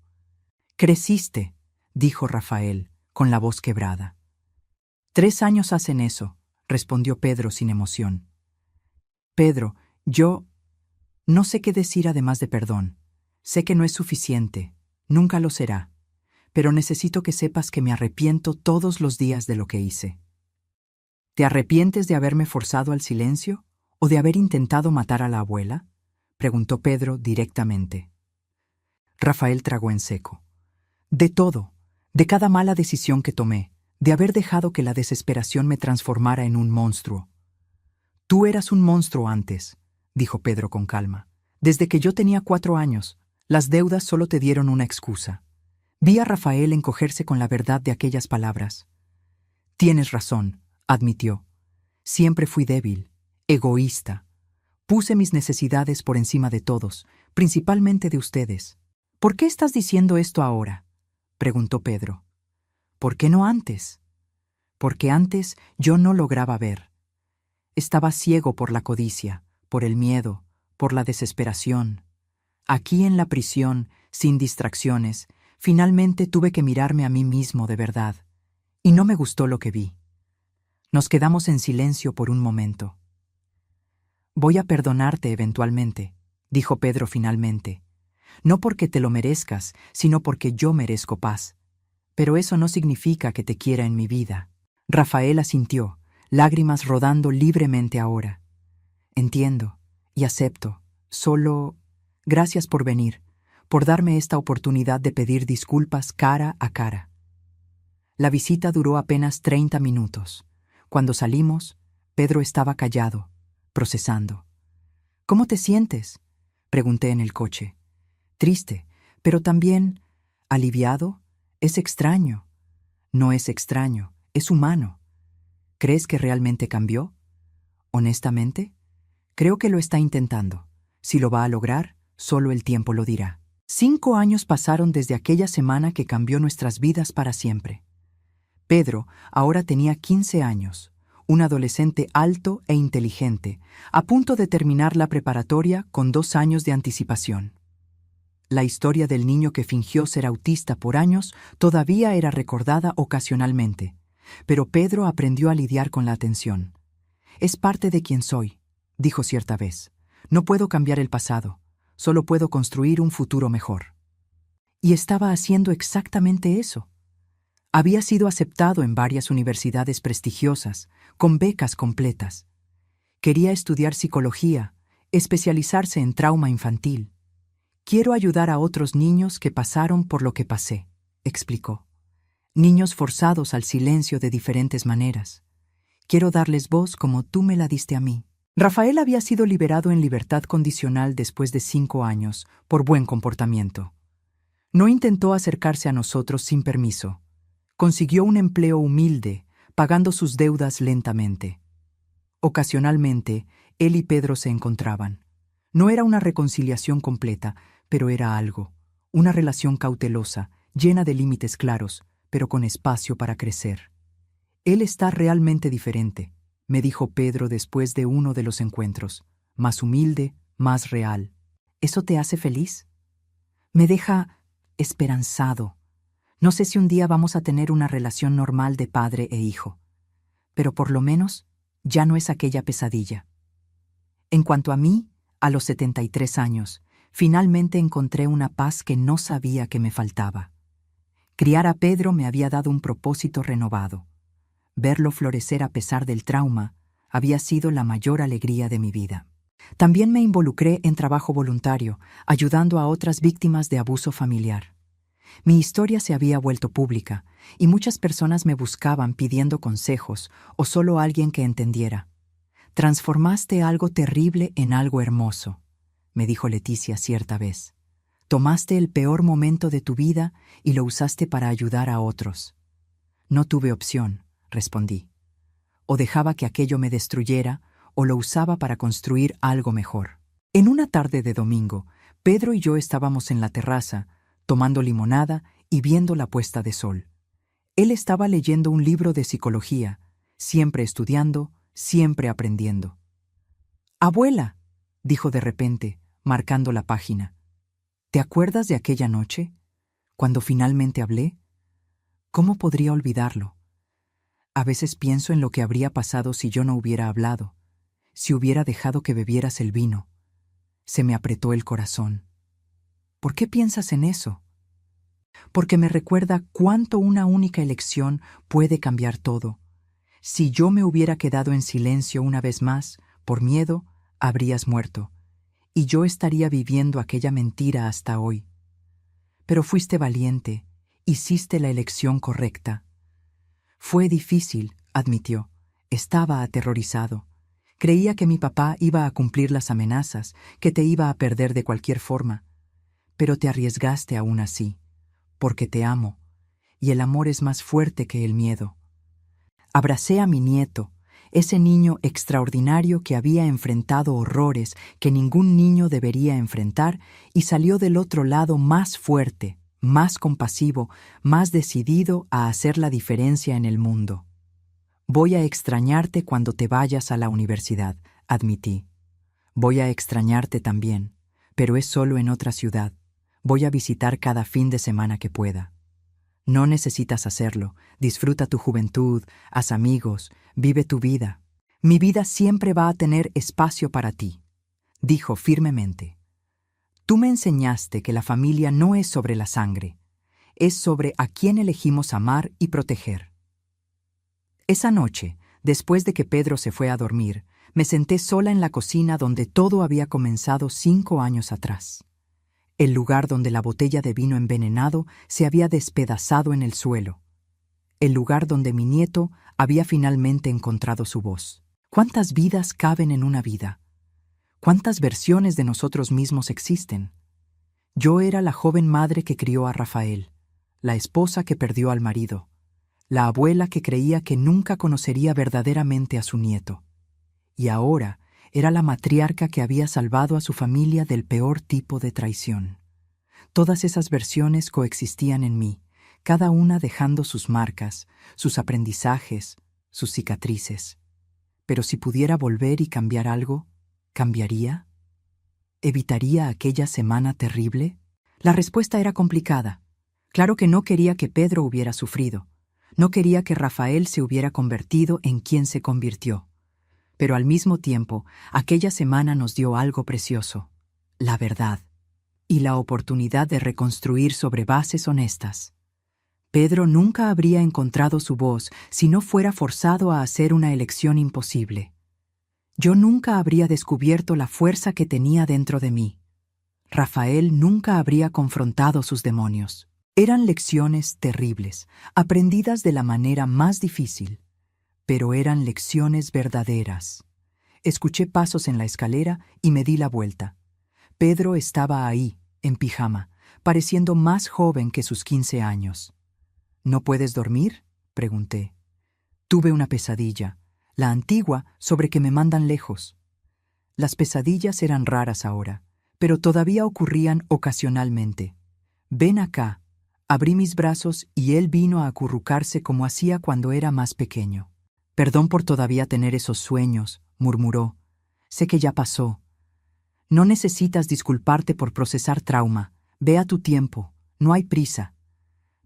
Speaker 1: «Creciste», dijo Rafael, con la voz quebrada. «3 años hacen eso», respondió Pedro sin emoción. «Pedro, yo no sé qué decir además de perdón. Sé que no es suficiente, nunca lo será, pero necesito que sepas que me arrepiento todos los días de lo que hice». «¿Te arrepientes de haberme forzado al silencio o de haber intentado matar a la abuela?», preguntó Pedro directamente. Rafael tragó en seco. «De todo, de cada mala decisión que tomé, de haber dejado que la desesperación me transformara en un monstruo». «Tú eras un monstruo antes», dijo Pedro con calma. «Desde que yo tenía 4 años, las deudas solo te dieron una excusa». Vi a Rafael encogerse con la verdad de aquellas palabras. «Tienes razón», admitió. «Siempre fui débil, egoísta. Puse mis necesidades por encima de todos, principalmente de ustedes». «¿Por qué estás diciendo esto ahora?», preguntó Pedro. «¿Por qué no antes?». «Porque antes yo no lograba ver. Estaba ciego por la codicia, por el miedo, por la desesperación. Aquí en la prisión, sin distracciones, finalmente tuve que mirarme a mí mismo de verdad, y no me gustó lo que vi». Nos quedamos en silencio por un momento. «Voy a perdonarte eventualmente», dijo Pedro finalmente. «No porque te lo merezcas, sino porque yo merezco paz. Pero eso no significa que te quiera en mi vida». Rafael asintió, lágrimas rodando libremente ahora. «Entiendo y acepto», Solo, gracias por venir, por darme esta oportunidad de pedir disculpas cara a cara. La visita duró apenas 30 minutos. Cuando salimos, Pedro estaba callado, procesando. ¿Cómo te sientes?, pregunté en el coche. Triste, pero también aliviado. Es extraño. No es extraño, es humano. ¿Crees que realmente cambió? Honestamente, creo que lo está intentando. Si lo va a lograr, solo el tiempo lo dirá. 5 años pasaron desde aquella semana que cambió nuestras vidas para siempre. Pedro ahora tenía 15 años, un adolescente alto e inteligente, a punto de terminar la preparatoria con 2 años de anticipación. La historia del niño que fingió ser autista por años todavía era recordada ocasionalmente, pero Pedro aprendió a lidiar con la atención. Es parte de quien soy, dijo cierta vez. No puedo cambiar el pasado, solo puedo construir un futuro mejor. Y estaba haciendo exactamente eso. Había sido aceptado en varias universidades prestigiosas, con becas completas. Quería estudiar psicología, especializarse en trauma infantil. Quiero ayudar a otros niños que pasaron por lo que pasé, explicó. Niños forzados al silencio de diferentes maneras. Quiero darles voz como tú me la diste a mí. Rafael había sido liberado en libertad condicional después de 5 años, por buen comportamiento. No intentó acercarse a nosotros sin permiso. Consiguió un empleo humilde, pagando sus deudas lentamente. Ocasionalmente, él y Pedro se encontraban. No era una reconciliación completa, pero era algo. Una relación cautelosa, llena de límites claros, pero con espacio para crecer. Él está realmente diferente, me dijo Pedro después de uno de los encuentros. Más humilde, más real. ¿Eso te hace feliz? Me deja esperanzado. No sé si un día vamos a tener una relación normal de padre e hijo, pero por lo menos ya no es aquella pesadilla. En cuanto a mí, a los 73 años, finalmente encontré una paz que no sabía que me faltaba. Criar a Pedro me había dado un propósito renovado. Verlo florecer a pesar del trauma había sido la mayor alegría de mi vida. También me involucré en trabajo voluntario, ayudando a otras víctimas de abuso familiar. Mi historia se había vuelto pública, y muchas personas me buscaban pidiendo consejos o solo alguien que entendiera. Transformaste algo terrible en algo hermoso, me dijo Leticia cierta vez. Tomaste el peor momento de tu vida y lo usaste para ayudar a otros. No tuve opción, respondí. O dejaba que aquello me destruyera, o lo usaba para construir algo mejor. En una tarde de domingo, Pedro y yo estábamos en la terraza, tomando limonada y viendo la puesta de sol. Él estaba leyendo un libro de psicología, siempre estudiando, siempre aprendiendo. «Abuela», dijo de repente, marcando la página, «¿te acuerdas de aquella noche? Cuando finalmente hablé? ¿Cómo podría olvidarlo? A veces pienso en lo que habría pasado si yo no hubiera hablado, si hubiera dejado que bebieras el vino. Se me apretó el corazón. ¿Por qué piensas en eso? Porque me recuerda cuánto una única elección puede cambiar todo. Si yo me hubiera quedado en silencio una vez más, por miedo, habrías muerto, y yo estaría viviendo aquella mentira hasta hoy. Pero fuiste valiente, hiciste la elección correcta. Fue difícil, admitió. Estaba aterrorizado. Creía que mi papá iba a cumplir las amenazas, que te iba a perder de cualquier forma. Pero te arriesgaste aún así, porque te amo, y el amor es más fuerte que el miedo. Abracé a mi nieto, ese niño extraordinario que había enfrentado horrores que ningún niño debería enfrentar, y salió del otro lado más fuerte, más compasivo, más decidido a hacer la diferencia en el mundo. Voy a extrañarte cuando te vayas a la universidad, admití. Voy a extrañarte también, pero es solo en otra ciudad. Voy a visitar cada fin de semana que pueda. No necesitas hacerlo. Disfruta tu juventud, haz amigos, vive tu vida. Mi vida siempre va a tener espacio para ti, dijo firmemente. Tú me enseñaste que la familia no es sobre la sangre, es sobre a quién elegimos amar y proteger. Esa noche, después de que Pedro se fue a dormir, Me senté sola en la cocina donde todo había comenzado 5 años atrás. El lugar donde la botella de vino envenenado se había despedazado en el suelo. El lugar donde mi nieto había finalmente encontrado su voz. ¿Cuántas vidas caben en una vida? ¿Cuántas versiones de nosotros mismos existen? Yo era la joven madre que crió a Rafael, la esposa que perdió al marido, la abuela que creía que nunca conocería verdaderamente a su nieto. Y ahora era la matriarca que había salvado a su familia del peor tipo de traición. Todas esas versiones coexistían en mí, cada una dejando sus marcas, sus aprendizajes, sus cicatrices. Pero si pudiera volver y cambiar algo, ¿cambiaría? ¿Evitaría aquella semana terrible? La respuesta era complicada. Claro que no quería que Pedro hubiera sufrido. No quería que Rafael se hubiera convertido en quien se convirtió. Pero al mismo tiempo, aquella semana nos dio algo precioso: la verdad y la oportunidad de reconstruir sobre bases honestas. Pedro nunca habría encontrado su voz si no fuera forzado a hacer una elección imposible. Yo nunca habría descubierto la fuerza que tenía dentro de mí. Rafael nunca habría confrontado sus demonios. Eran lecciones terribles, aprendidas de la manera más difícil, pero eran lecciones verdaderas. Escuché pasos en la escalera y me di la vuelta. Pedro estaba ahí, en pijama, pareciendo más joven que sus 15 años. ¿No puedes dormir?, pregunté. Tuve una pesadilla, la antigua sobre que me mandan lejos. Las pesadillas eran raras ahora, pero todavía ocurrían ocasionalmente. Ven acá. Abrí mis brazos y él vino a acurrucarse como hacía cuando era más pequeño. Perdón por todavía tener esos sueños, murmuró. Sé que ya pasó. No necesitas disculparte por procesar trauma. Ve a tu tiempo, no hay prisa.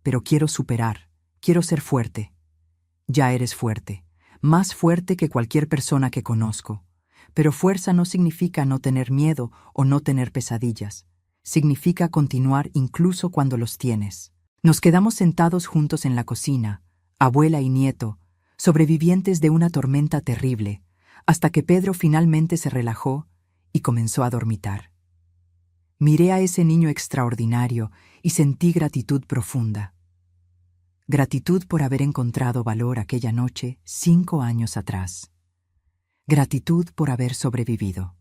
Speaker 1: Pero quiero superar, quiero ser fuerte. Ya eres fuerte, más fuerte que cualquier persona que conozco. Pero fuerza no significa no tener miedo o no tener pesadillas. Significa continuar incluso cuando los tienes. Nos quedamos sentados juntos en la cocina, abuela y nieto, sobrevivientes de una tormenta terrible, hasta que Pedro finalmente se relajó y comenzó a dormitar. Miré a ese niño extraordinario y sentí gratitud profunda. Gratitud por haber encontrado valor aquella noche 5 años atrás. Gratitud por haber sobrevivido.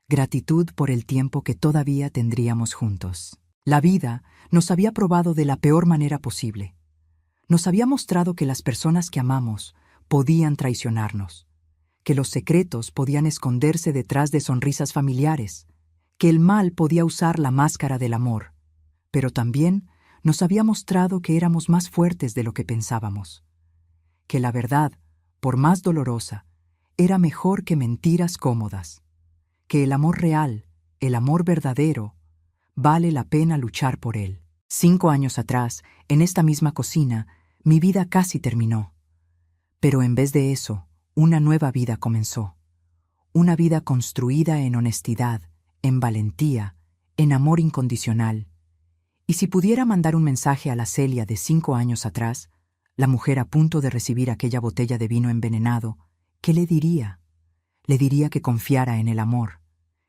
Speaker 1: Gratitud por el tiempo que todavía tendríamos juntos. La vida nos había probado de la peor manera posible. Nos había mostrado que las personas que amamos podían traicionarnos, que los secretos podían esconderse detrás de sonrisas familiares, que el mal podía usar la máscara del amor, pero también nos había mostrado que éramos más fuertes de lo que pensábamos, que la verdad, por más dolorosa, era mejor que mentiras cómodas, que el amor real, el amor verdadero, vale la pena luchar por él. 5 años atrás, en esta misma cocina, mi vida casi terminó. Pero en vez de eso, una nueva vida comenzó. Una vida construida en honestidad, en valentía, en amor incondicional. Y si pudiera mandar un mensaje a la Celia de 5 años atrás, la mujer a punto de recibir aquella botella de vino envenenado, ¿qué le diría? Le diría que confiara en el amor,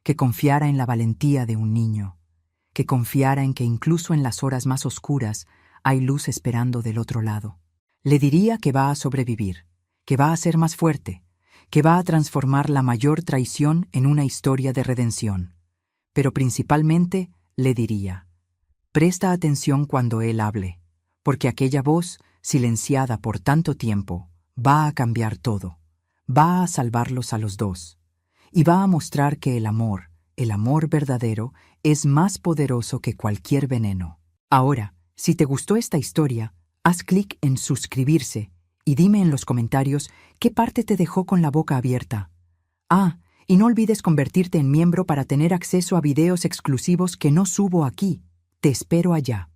Speaker 1: que confiara en la valentía de un niño, que confiara en que incluso en las horas más oscuras hay luz esperando del otro lado. Le diría que va a sobrevivir, que va a ser más fuerte, que va a transformar la mayor traición en una historia de redención. Pero principalmente le diría: presta atención cuando él hable, porque aquella voz, silenciada por tanto tiempo, va a cambiar todo, va a salvarlos a los dos, y va a mostrar que el amor verdadero, es más poderoso que cualquier veneno. Ahora, si te gustó esta historia, haz clic en suscribirse y dime en los comentarios qué parte te dejó con la boca abierta. Ah, y no olvides convertirte en miembro para tener acceso a videos exclusivos que no subo aquí. Te espero allá.